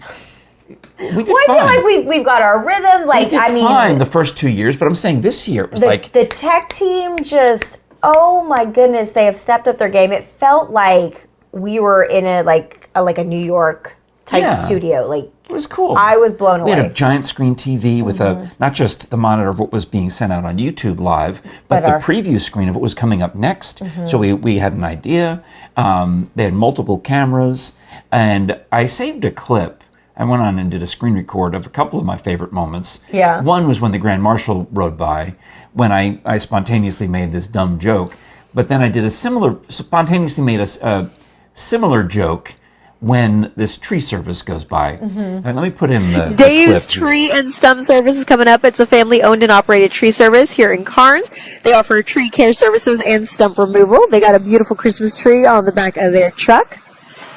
We did fine. I feel like we've got our rhythm. We did fine the first 2 years, but I'm saying this year it was the tech team just. Oh my goodness, they have stepped up their game. It felt like we were in a New York type studio. It was cool. I was blown away. We had a giant screen TV with not just the monitor of what was being sent out on YouTube live, but the preview screen of what was coming up next. Mm-hmm. So we had an idea. They had multiple cameras, and I saved a clip. I went on and did a screen record of a couple of my favorite moments. Yeah. One was when the Grand Marshal rode by, when I spontaneously made this dumb joke, but then I did a similar joke when this tree service goes by. Mm-hmm. Right, let me put in the Dave's clip. Tree and Stump Service is coming up. It's a family-owned and operated tree service here in Carnes. They offer tree care services and stump removal. They got a beautiful Christmas tree on the back of their truck.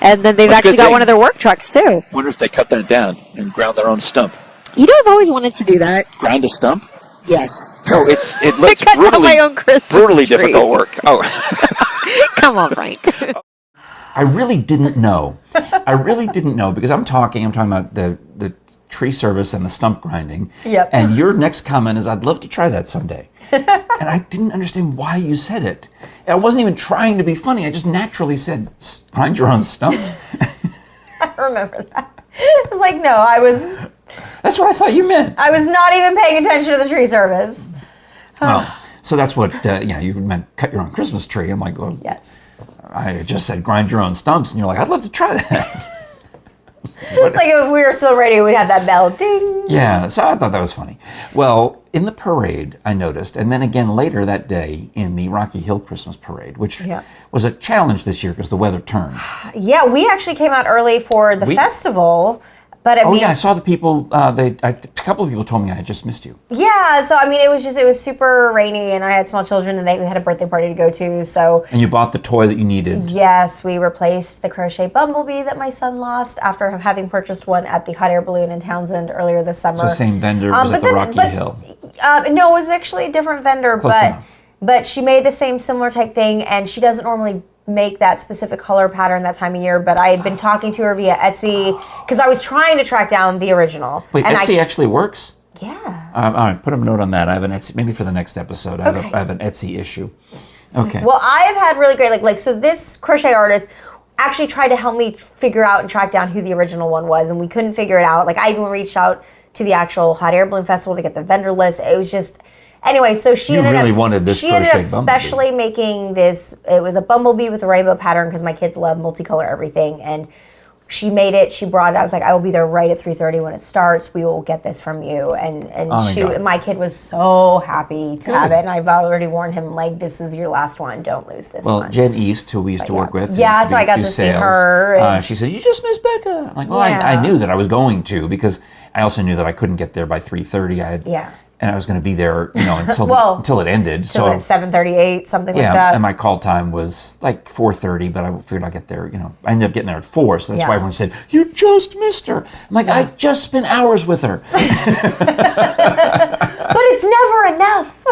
And then they've actually got one of their work trucks, too. Wonder if they cut that down and ground their own stump. I've always wanted to do that. Grind a stump? Yes. Oh, it's my own Christmas brutally tree. Difficult work. Oh. Come on, Frank. I really didn't know because I'm talking about the tree service and the stump grinding. Yep. And your next comment is, I'd love to try that someday. And I didn't understand why you said it. And I wasn't even trying to be funny. I just naturally said, grind your own stumps. I remember that. It was like, no, That's what I thought you meant. I was not even paying attention to the tree service. Oh, so that's what, you meant cut your own Christmas tree. I'm like, well, yes. I just said grind your own stumps, and you're like, I'd love to try that. It's like if we were still radio, we'd have that bell ding. Yeah, so I thought that was funny. Well, in the parade, I noticed, and then again later that day in the Rocky Hill Christmas Parade, which was a challenge this year because the weather turned. Yeah, we actually came out early for the festival. But I mean, I saw the people. A couple of people told me I had just missed you. Yeah, so I mean, it was super rainy, and I had small children, and we had a birthday party to go to. So. And you bought the toy that you needed. Yes, we replaced the crochet bumblebee that my son lost after having purchased one at the hot air balloon in Townsend earlier this summer. So same vendor was at the Rocky Hill. No, it was actually a different vendor, Close enough. But she made the similar type thing, and she doesn't normally make that specific color pattern that time of year, but I had been talking to her via Etsy because I was trying to track down the original. Wait, and Etsy actually works? Yeah. All right, put a note on that. I have an Etsy, maybe for the next episode. I have an Etsy issue. Okay. Well, I have had really great, so this crochet artist actually tried to help me figure out and track down who the original one was, and we couldn't figure it out. Like, I even reached out to the actual Hot Air Balloon Festival to get the vendor list. It was just... Anyway, so she ended up specially making this. It was a bumblebee with a rainbow pattern because my kids love multicolor everything. And she made it. She brought it. I was like, I will be there right at 3:30 when it starts. We will get this from you. And my kid was so happy to have it. And I've already warned him, like, this is your last one. Don't lose this one. Well, Jen East, who we used to work with. Yeah, so I got to see her. She said, you just missed Becca. I'm like, well, I knew that I was going to because I also knew that I couldn't get there by 3:30. And I was going to be there, until it ended. So at 7:38, something like that. Yeah, and my call time was like 4:30, but I figured I'd get there. I ended up getting there at 4, so that's why everyone said, "You just missed her." I'm like, I just spent hours with her. But it's never enough.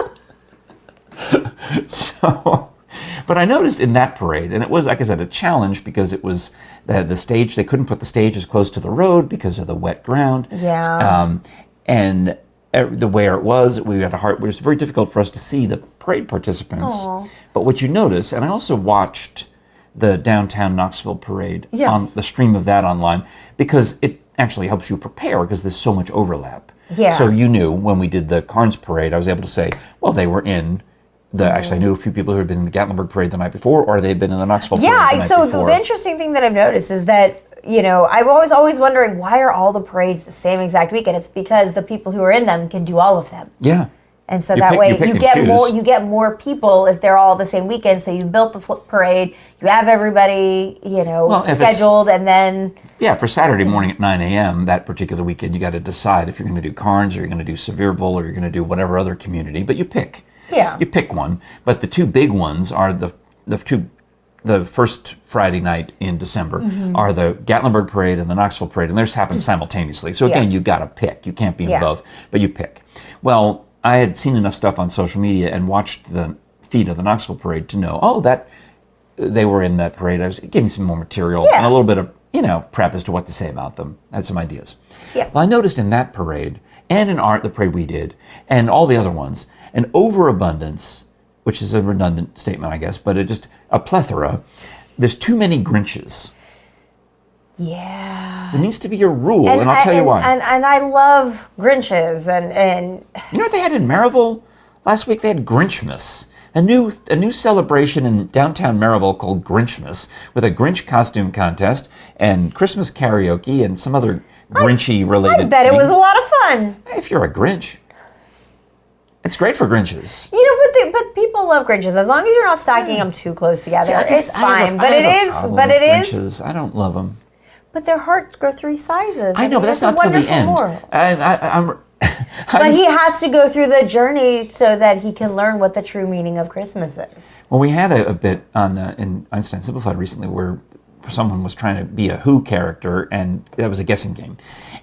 But I noticed in that parade, and it was, like I said, a challenge because it was the stage. They couldn't put the stage as close to the road because of the wet ground. Yeah. And the where it was, it was very difficult for us to see the parade participants. Aww. But what you notice, and I also watched the downtown Knoxville parade on the stream of that online because it actually helps you prepare because there's so much overlap. Yeah. So you knew when we did the Carnes parade, I was able to say, well, they were in actually I knew a few people who had been in the Gatlinburg parade the night before, or they'd been in the Knoxville parade the night before. Yeah, so the interesting thing that I've noticed is that I was always wondering, why are all the parades the same exact weekend? It's because the people who are in them can do all of them. Yeah. And so that way you get more people if they're all the same weekend. So you built the parade, you have everybody, scheduled, and then... Yeah, for Saturday morning at 9 a.m., that particular weekend, you got to decide if you're going to do Carnes or you're going to do Sevierville or you're going to do whatever other community, but you pick. Yeah. You pick one. But the two big ones are the first Friday night in December are the Gatlinburg Parade and the Knoxville Parade, and theirs happen simultaneously. So again, you got to pick. You can't be in both, but you pick. Well, I had seen enough stuff on social media and watched the feed of the Knoxville Parade to know, that they were in that parade. It gave me some more material and a little bit of, prep as to what to say about them. I had some ideas. Yeah. Well, I noticed in that parade and in the parade we did, and all the other ones, an overabundance, which is a redundant statement, I guess, but a plethora. There's too many Grinches. Yeah. There needs to be a rule, and I'll tell you why. And I love Grinches, and you know what they had in Maryville last week? They had Grinchmas, a new celebration in downtown Maryville called Grinchmas, with a Grinch costume contest and Christmas karaoke and some other Grinchy related. I bet it was a lot of fun. If you're a Grinch. It's great for Grinches. But people love Grinches as long as you're not stacking them too close together. It's fine. But it is. Grinches. I don't love them. But their hearts go 3 sizes. I know, but that's not till the end. But he has to go through the journey so that he can learn what the true meaning of Christmas is. Well, we had a bit on in Einstein Simplified recently where someone was trying to be a Who character, and that was a guessing game.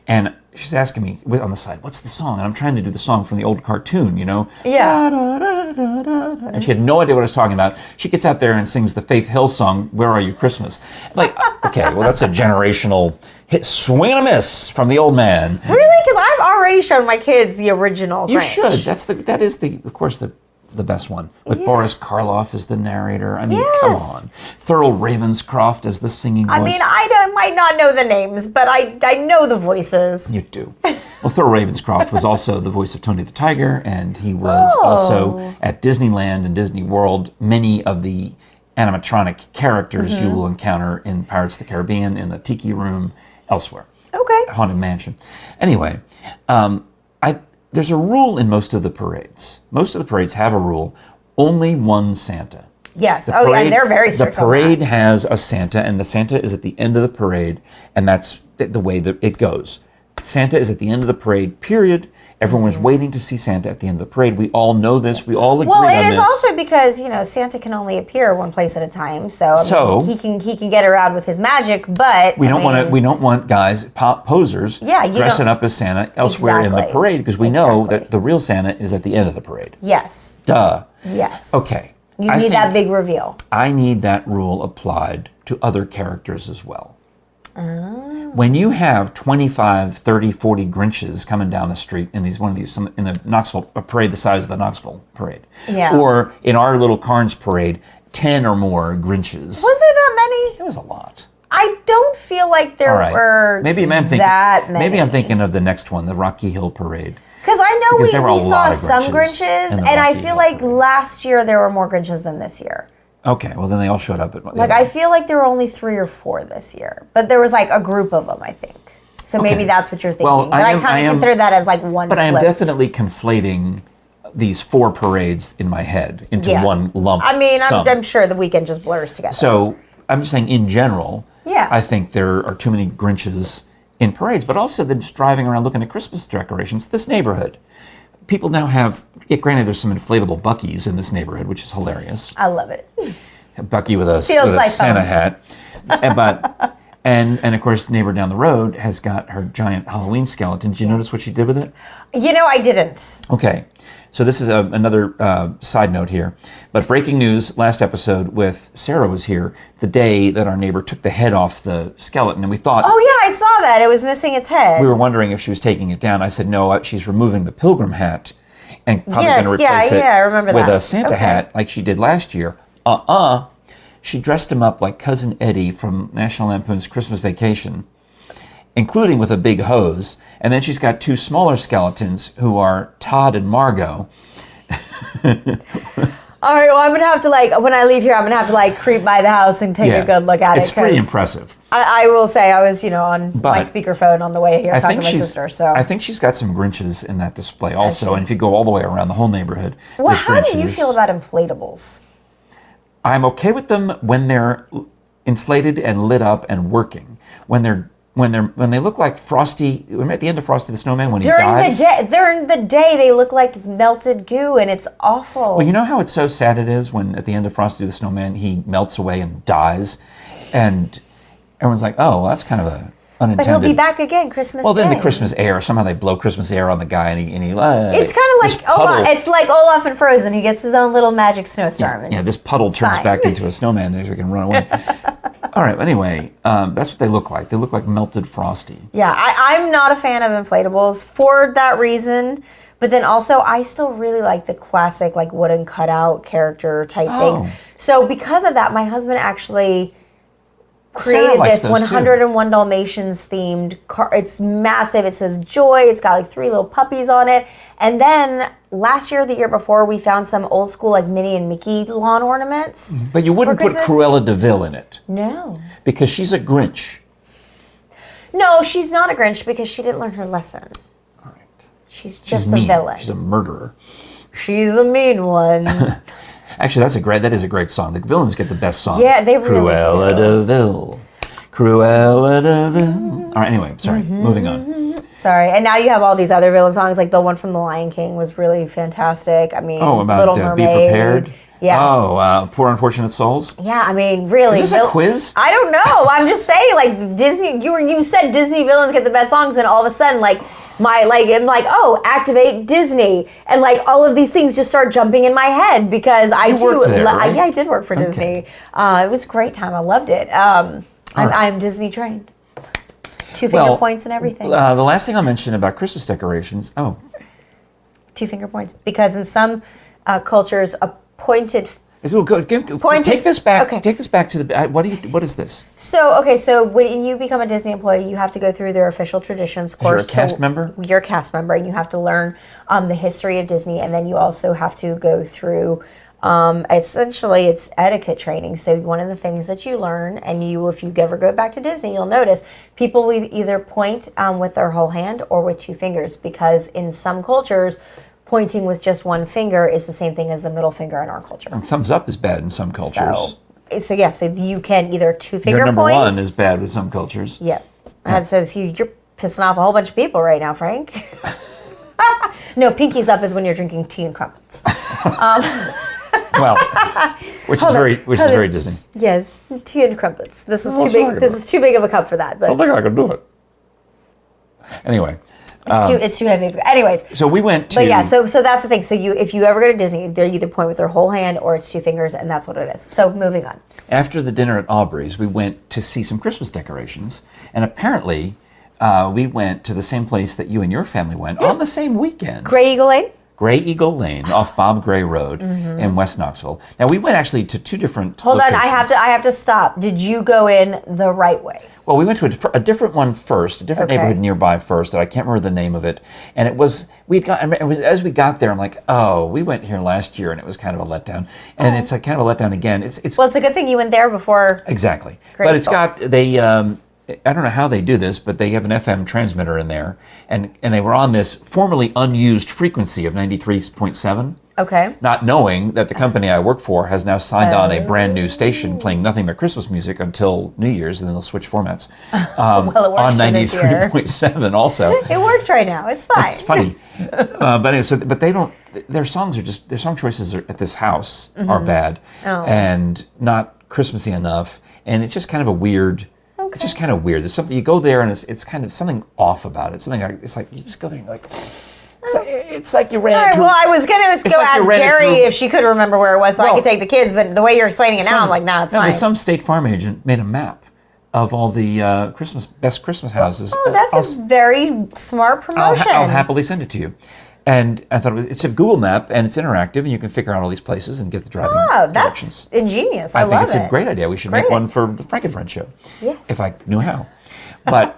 And she's asking me on the side, what's the song? And I'm trying to do the song from the old cartoon, Yeah. Da, da, da, da, da. And she had no idea what I was talking about. She gets out there and sings the Faith Hill song, Where Are You Christmas? I'm like, okay, well, that's a generational hit, swing and a miss from the old man. Really? Because I've already shown my kids the original Grinch. You should. That is of course, the best one. With Boris Karloff as the narrator. I mean, come on. Thurl Ravenscroft as the singing voice. I mean, I might not know the names, but I know the voices. You do. Well, Thurl Ravenscroft was also the voice of Tony the Tiger, and he was also at Disneyland and Disney World. Many of the animatronic characters you will encounter in Pirates of the Caribbean, in the Tiki Room, elsewhere. Okay. Haunted Mansion. Anyway, there's a rule in most of the parades. Most of the parades have a rule: only one Santa. Yes. And they're very strict. The parade has a Santa, and the Santa is at the end of the parade, and that's the way that it goes. Santa is at the end of the parade, period. Everyone's waiting to see Santa at the end of the parade. We all know this. We all agree on this. Well, it is also because, Santa can only appear one place at a time. So, he can get around with his magic, but we don't want guys, posers, dressing up as Santa elsewhere in the parade, because we know that the real Santa is at the end of the parade. Yes. Duh. Yes. Okay. You need that big reveal. I need that rule applied to other characters as well. When you have 25, 30, 40 Grinches coming down the street in in the Knoxville parade the size of the Knoxville parade, or in our little Carnes parade, 10 or more Grinches. Was there that many? It was a lot. I don't feel like there were that many. Maybe I'm thinking of the next one, the Rocky Hill parade. Because I know we saw some Grinches, and I feel like last year there were more Grinches than this year. Okay, well then they all showed up at I feel like there were only 3 or 4 this year, but there was a group of them, I think. So maybe that's what you're thinking. Well, but I kind of consider that as one. But I am definitely conflating these 4 parades in my head into one lump. I mean, I'm sure the weekend just blurs together. So I'm just saying, in general, Yeah. I think there are too many Grinches in parades, but also they're just driving around looking at Christmas decorations. This neighborhood, people now have, granted there's some inflatable Buckies in this neighborhood, which is hilarious. I love it. A Bucky with a like Santa hat. And of course, the neighbor down the road has got her giant Halloween skeleton. Did you notice what she did with it? I didn't. Okay. So this is another side note here. But breaking news, last episode with Sarah was here, the day that our neighbor took the head off the skeleton. And we thought... Oh, yeah, I saw that. It was missing its head. We were wondering if she was taking it down. I said, no, she's removing the pilgrim hat and probably going to replace it with a Santa hat like she did last year. She dressed him up like Cousin Eddie from National Lampoon's Christmas Vacation, including with a big hose. And then she's got 2 smaller skeletons who are Todd and Margot. All right, well, I'm going to have to, when I leave here, I'm going to have to, creep by the house and take a good look at it. It's pretty impressive. I will say, I was, on my speakerphone on the way here talking to my sister, so. I think she's got some Grinches in that display also. And if you go all the way around the whole neighborhood, well, how do you feel about inflatables? I'm okay with them when they're inflated and lit up and working. When they look like Frosty, at the end of Frosty the Snowman when he dies. During the day, they look like melted goo, and it's awful. Well, you know how it's so sad it is when at the end of Frosty the Snowman he melts away and dies, and everyone's like, "Oh, well, that's kind of a unintended." But he'll be back again Christmas. Well, then Day. the Christmas air. Somehow they blow Christmas air on the guy, and he it's kind of like Olaf. It's like Olaf and Frozen. He gets his own little magic snowstorm. Yeah, this puddle turns back into a snowman and he can run away. All right. Anyway, that's what they look like. They look like melted Frosty. Yeah, I'm not a fan of inflatables for that reason. But then also, I still really like the classic, wooden cutout character type things. So because of that, my husband actually created this 101 Dalmatians themed car. It's massive. It says Joy. It's got 3 little puppies on it. And then last year, the year before, we found some old school Minnie and Mickey lawn ornaments. But you wouldn't put Cruella de Vil in it. No. Because she's a Grinch. No, she's not a Grinch because she didn't learn her lesson. All right. She's just a villain. She's a murderer. She's a mean one. Actually, that is a great song. The villains get the best songs. Yeah, they really Cruella de Vil. Cruella de Vil. All right, anyway, sorry. Moving on. Sorry. And now you have all these other villain songs, like the one from The Lion King was really fantastic. I mean, about Little Mermaid. Be Prepared? Yeah. Oh, Poor Unfortunate Souls? Yeah, I mean, really. Is this a quiz? I don't know. I'm just saying, Disney, you said Disney villains get the best songs, and all of a sudden, I'm like, oh, activate Disney. And all of these things just start jumping in my head because I worked there, right? I did work for Disney. It was a great time. I loved it. I'm Disney trained. 2 finger points and everything. The last thing I'll mention about Christmas decorations. 2 finger points. Because in some cultures, a pointed... Take this back. Okay. Take this back to the... What is this? So when you become a Disney employee, you have to go through their official traditions course. You're a cast member? You're a cast member, and you have to learn the history of Disney, and then you also have to go through Essentially, it's etiquette training. So one of the things that you learn, and if you ever go back to Disney, you'll notice people will either point with their whole hand or with two fingers, because in some cultures, pointing with just one finger is the same thing as the middle finger in our culture. And thumbs up is bad in some cultures. So you can either two-finger Your number point. one is bad with some cultures. Yep. That says you're pissing off a whole bunch of people right now, Frank. No, pinkies up is when you're drinking tea and crumpets. Well, which is very Disney. Yes, tea and crumpets. This is too big. This is too big of a cup for that. But I don't think I can do it. Anyway, it's too heavy. Anyways, so we went to. But yeah, so that's the thing. So if you ever go to Disney, they either point with their whole hand or it's two fingers, and that's what it is. So moving on. After the dinner at Aubrey's, we went to see some Christmas decorations, and apparently, we went to the same place that you and your family went on the same weekend. Grey Eagle Lane. Grey Eagle Lane off Bob Gray Road in West Knoxville. Now we went actually to two different locations. I have to stop. Did you go in the right way? Well, we went to a different one first, a different neighborhood nearby first that I can't remember the name of it. And as we got there, I'm like, oh, we went here last year and it was kind of a letdown. And it's like kind of a letdown again. It's a good thing you went there before. Exactly. Great But it's got I don't know how they do this, but they have an FM transmitter in there, and they were on this formerly unused frequency of 93.7. Okay. Not knowing that the company I work for has now signed on a brand new station playing nothing but Christmas music until New Year's, and then they'll switch formats. Well, it works on for this year. 93.7 also. It works right now. It's fine. It's funny. But anyway, but they don't, their song choices at this house are bad and not Christmassy enough, and it's just kind of a weird. It's just kind of weird. There's something, you go there and it's kind of something off about it. It's like you just go there and you're like, it's like you ran through. Well, I was going to go ask Jerry if she could remember where it was so I could take the kids, but the way you're explaining it now, I'm like, no, it's fine. Some State Farm agent made a map of all the best Christmas houses. Oh, that's a very smart promotion. I'll happily send it to you. And I thought it's a Google map, and it's interactive, and you can figure out all these places and get the driving directions. That's ingenious. I love it. think it's a great idea. We should make one for the Frank and Friends show. Yes. If I knew how. But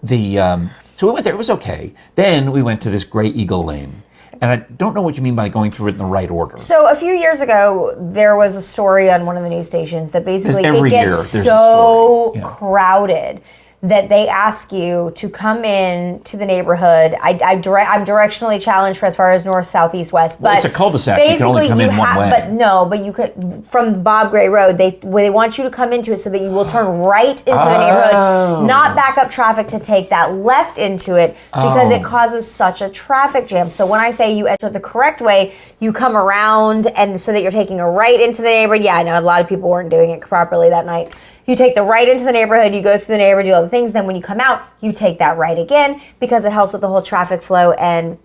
so we went there. It was okay. Then we went to this Grey Eagle Lane. And I don't know what you mean by going through it in the right order. So a few years ago, there was a story on one of the news stations that basically it gets so crowded that they ask you to come in to the neighborhood. I'm directionally challenged for as far as north, south, east, west. But it's a cul-de-sac. You can only come in one way. But you could, from Bob Gray Road, they want you to come into it so that you will turn right into the neighborhood, not back up traffic to take that left into it, because it causes such a traffic jam. So when I say you enter the correct way, you come around, and so that you're taking a right into the neighborhood. Yeah, I know a lot of people weren't doing it properly that night. You take the right into the neighborhood, you go through the neighborhood, do all the things, then when you come out, you take that right again, because it helps with the whole traffic flow and,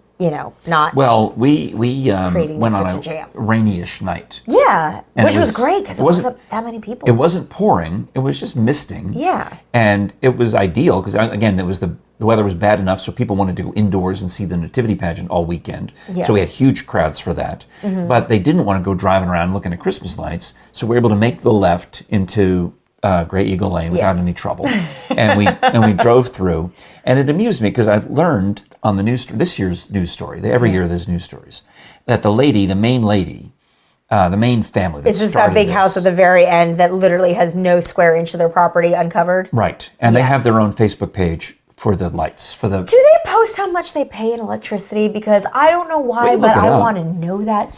not we went on a rainy-ish night. Yeah, which was great, because it wasn't that many people. It wasn't pouring, it was just misting. Yeah. And it was ideal, because again, the weather was bad enough, so people wanted to go indoors and see the nativity pageant all weekend. Yes. So we had huge crowds for that. Mm-hmm. But they didn't want to go driving around looking at Christmas lights, so we were able to make the left into Grey Eagle Lane without any trouble, and we drove through, and it amused me because I learned on the this year's news story. Every year there's news stories that the main family. It's just that big house at the very end that literally has no square inch of their property uncovered. Right, and they have their own Facebook page for the lights. Do they post how much they pay in electricity? Because I don't know why, but I want to know that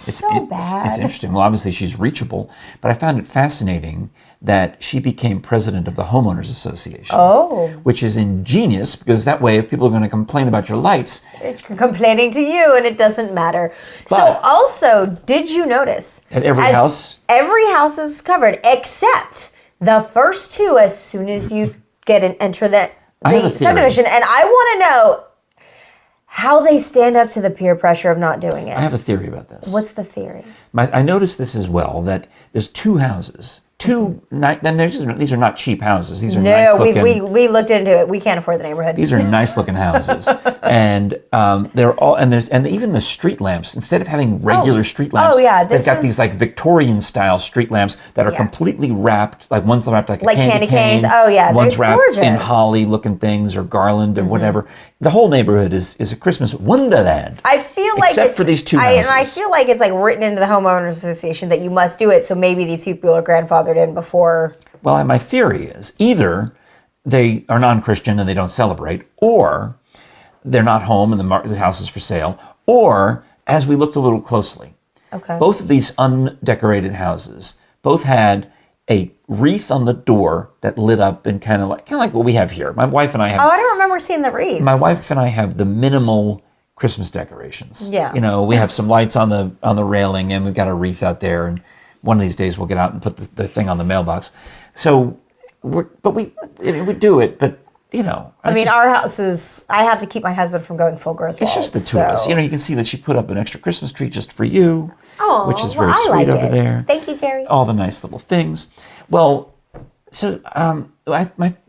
bad. It's interesting. Well, obviously she's reachable, but I found it fascinating that she became president of the Homeowners Association. Oh. Which is ingenious, because that way if people are going to complain about your lights... It's complaining to you and it doesn't matter. But so also, did you notice... At every house? Every house is covered, except the first two as soon as you enter the subdivision. And I want to know how they stand up to the peer pressure of not doing it. I have a theory about this. What's the theory? I noticed this as well, that there's two houses two these are not cheap houses. These are nice looking. we looked into it. We can't afford the neighborhood. These are nice looking houses, and they're all and even the street lamps. Instead of having regular street lamps, they've got these like Victorian style street lamps that are completely wrapped. Like one's wrapped like a candy cane. Oh yeah, one's wrapped gorgeous. in holly looking things or garland or whatever. The whole neighborhood is a Christmas wonderland. I feel like except for these two houses. And I feel like it's like written into the homeowners association that you must do it. So maybe these people are grandfathered in before. Well, my theory is either they are non-Christian and they don't celebrate, or they're not home and the house is for sale, or as we looked a little closely, both of these undecorated houses both had a wreath on the door that lit up and kind of like what we have here. My wife and I have. Oh, I don't remember seeing the wreaths. My wife and I have the minimal Christmas decorations. Yeah. You know, we have some lights on the railing, and we've got a wreath out there, and one of these days we'll get out and put the thing on the mailbox. So, we do it, but you know. I mean, our house is. I have to keep my husband from going full Griswold. It's just the two of us. You know, you can see that she put up an extra Christmas tree just for you, which is very I sweet like over there. Thank you, Jerry. All the nice little things. Well, so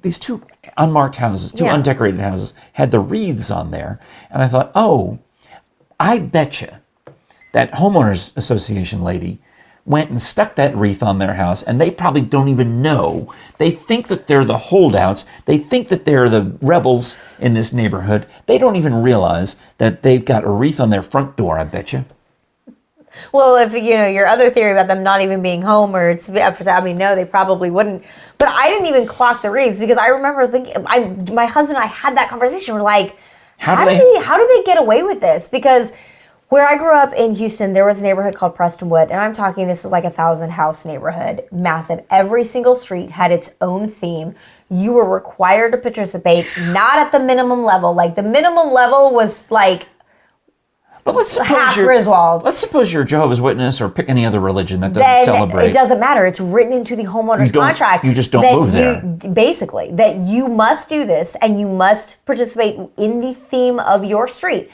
these two unmarked houses, two undecorated houses, had the wreaths on there, and I thought, I betcha that homeowners association lady went and stuck that wreath on their house, and they probably don't even know. They think that they're the holdouts. They think that they're the rebels in this neighborhood. They don't even realize that they've got a wreath on their front door, I betcha. Well, if you know your other theory about them not even being home or it's up for sale, I mean, no, they probably wouldn't. But I didn't even clock the wreaths because I remember thinking, my husband and I had that conversation. We're like, how do they get away with this? Because where I grew up in Houston, there was a neighborhood called Prestonwood, and I'm talking this is like 1,000 house neighborhood, massive. Every single street had its own theme. You were required to participate, not at the minimum level. Like the minimum level was like. But let's suppose Griswold. Let's suppose you're a Jehovah's Witness or pick any other religion that doesn't celebrate. It doesn't matter. It's written into the homeowner's contract. You just don't move there. Basically, that you must do this and you must participate in the theme of your street.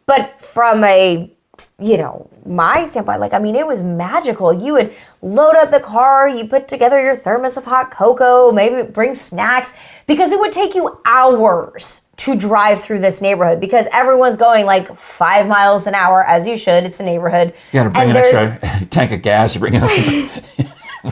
But from my standpoint, it was magical. You would load up the car, you put together your thermos of hot cocoa, maybe bring snacks, because it would take you hours to drive through this neighborhood because everyone's going like 5 miles an hour, as you should. It's a neighborhood. You got to bring an extra tank of gas to bring it up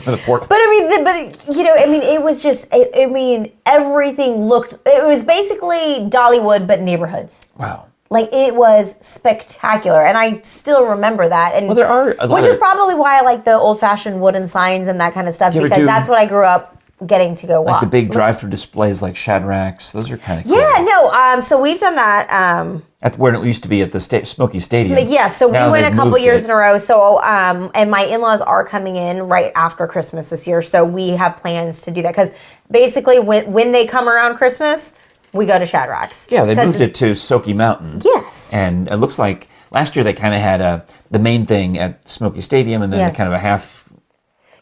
for the port. But it was just, everything looked, it was basically Dollywood, but neighborhoods. Wow. Like, it was spectacular, and I still remember that. And there are which is probably why I like the old-fashioned wooden signs and that kind of stuff, because that's what I grew up getting to go watch. Like the big drive-through displays like Shadrack's, those are kind of cool. Yeah, no, so we've done that. At where it used to be at the Smoky Stadium. Yeah, so we went a couple years in a row. So, and my in-laws are coming in right after Christmas this year, so we have plans to do that, because basically when they come around Christmas, we go to Shadrack's. Yeah, they moved it to Smoky Mountain. Yes. And it looks like last year they kind of had the main thing at Smoky Stadium and then kind of a half.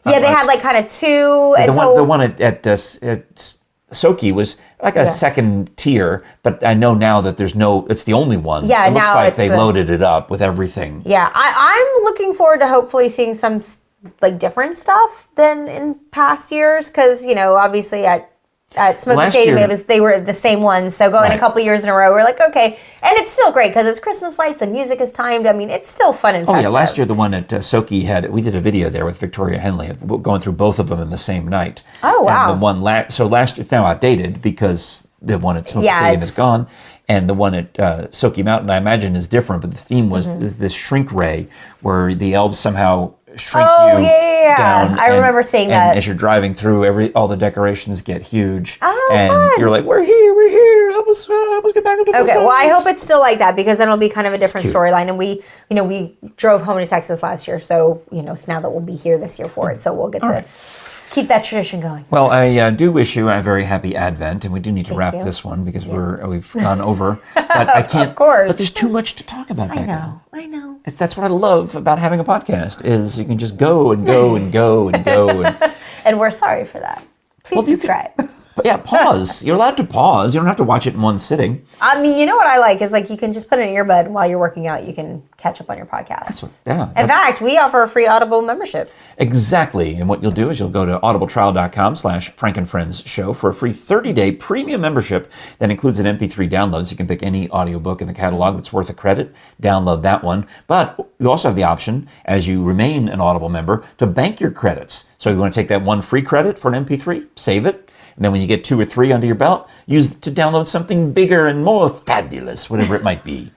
Yeah, they had like kind of two. The one at Soki was like a second tier, but I know now that it's the only one. Yeah, it looks like they loaded it up with everything. Yeah, I'm looking forward to hopefully seeing some like different stuff than in past years, because obviously at Smoky Stadium, they were the same ones. So going a couple years in a row, we're like, okay. And it's still great because it's Christmas lights, the music is timed. I mean, it's still fun and festive. Oh, yeah. Last year, the one at Soki we did a video there with Victoria Henley going through both of them in the same night. Oh, wow. And the one last year, it's now outdated because the one at Smoky Stadium is gone. And the one at Soki Mountain, I imagine, is different. But the theme was is this shrink ray where the elves somehow shrink down. I remember seeing that. And as you're driving through, all the decorations get huge. Oh, and fun. You're like, we're here. Help us get back up to Okay, well, I hope it's still like that, because then it'll be kind of a different storyline. And we drove home to Texas last year, so it's now that we'll be here this year for it, so we'll get to keep that tradition going. Well, I do wish you a very happy Advent, and we do need to wrap this one because we've gone over. But I can't. Of course. But there's too much to talk about. Becca. I know. That's what I love about having a podcast is you can just go and go and go and go. And we're sorry for that. Please subscribe. Yeah, pause. You're allowed to pause. You don't have to watch it in one sitting. I mean, you know what I like is like you can just put in an earbud while you're working out. You can catch up on your podcast. In fact, we offer a free Audible membership. Exactly. And what you'll do is you'll go to audibletrial.com/FrankenFriendsShow for a free 30-day premium membership that includes an MP3 download. So you can pick any audiobook in the catalog that's worth a credit. Download that one. But you also have the option, as you remain an Audible member, to bank your credits. So you want to take that one free credit for an MP3, save it. And then when you get 2 or 3 under your belt, use it to download something bigger and more fabulous, whatever it might be.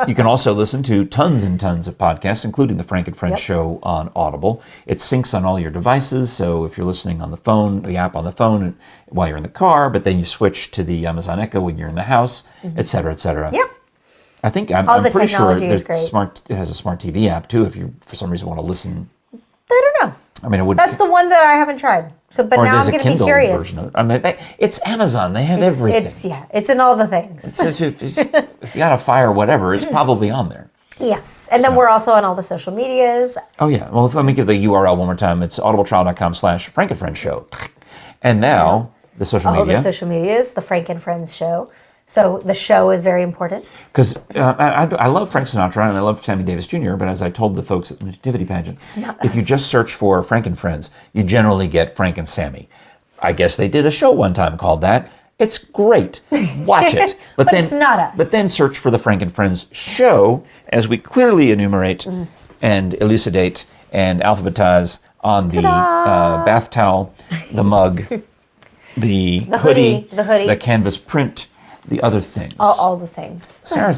You can also listen to tons and tons of podcasts, including the Frank and Friends Show on Audible. It syncs on all your devices, so if you're listening on the phone, the app on the phone while you're in the car, but then you switch to the Amazon Echo when you're in the house, et cetera, et cetera. Yep. I think I'm pretty sure it has a smart TV app too. If you for some reason want to listen, I don't know. I mean, it would. That's the one that I haven't tried. So, but now I'm going to be curious. Version of it. I mean, it's Amazon. They have everything. It's in all the things. If you got a fire, whatever, it's probably on there. Yes, and then we're also on all the social medias. Oh yeah. Well, let me give the URL one more time. It's audibletrial.com/FrankenFriendsShow. And now the social media. All the social medias, the Frank and Friends Show. So the show is very important. Because I love Frank Sinatra and I love Sammy Davis Jr., but as I told the folks at the Nativity Pageant, if you just search for Frank and Friends, you generally get Frank and Sammy. I guess they did a show one time called that. It's great. Watch it. But then, it's not us. But then search for the Frank and Friends Show, as we clearly enumerate and elucidate and alphabetize on the bath towel, the mug, the hoodie, the canvas print, the other things. All the things. Sarah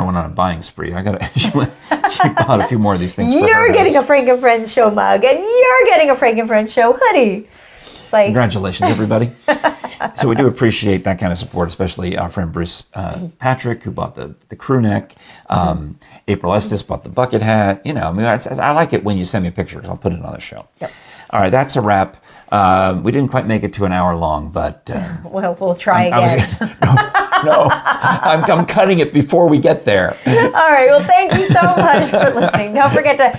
went on a buying spree. She bought a few more of these things. You're getting a Frank and Friends Show mug, and you're getting a Frank and Friends Show hoodie. It's like, congratulations, everybody. So we do appreciate that kind of support, especially our friend Bruce Patrick, who bought the crew neck. April Estes bought the bucket hat. You know, I mean, I like it when you send me a picture because I'll put it on the show. Yep. All right, that's a wrap. We didn't quite make it to an hour long, but... well, we'll try again. I'm cutting it before we get there. All right, well, thank you so much for listening. Don't forget to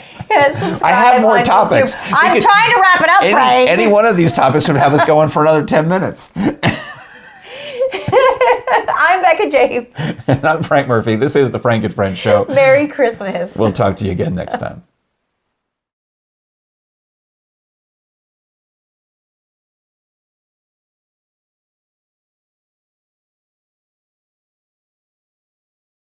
subscribe. I have more topics. I'm trying to wrap it up, Frank. Any one of these topics would have us going for another 10 minutes. I'm Becca James. And I'm Frank Murphy. This is the Frank and Friends Show. Merry Christmas. We'll talk to you again next time.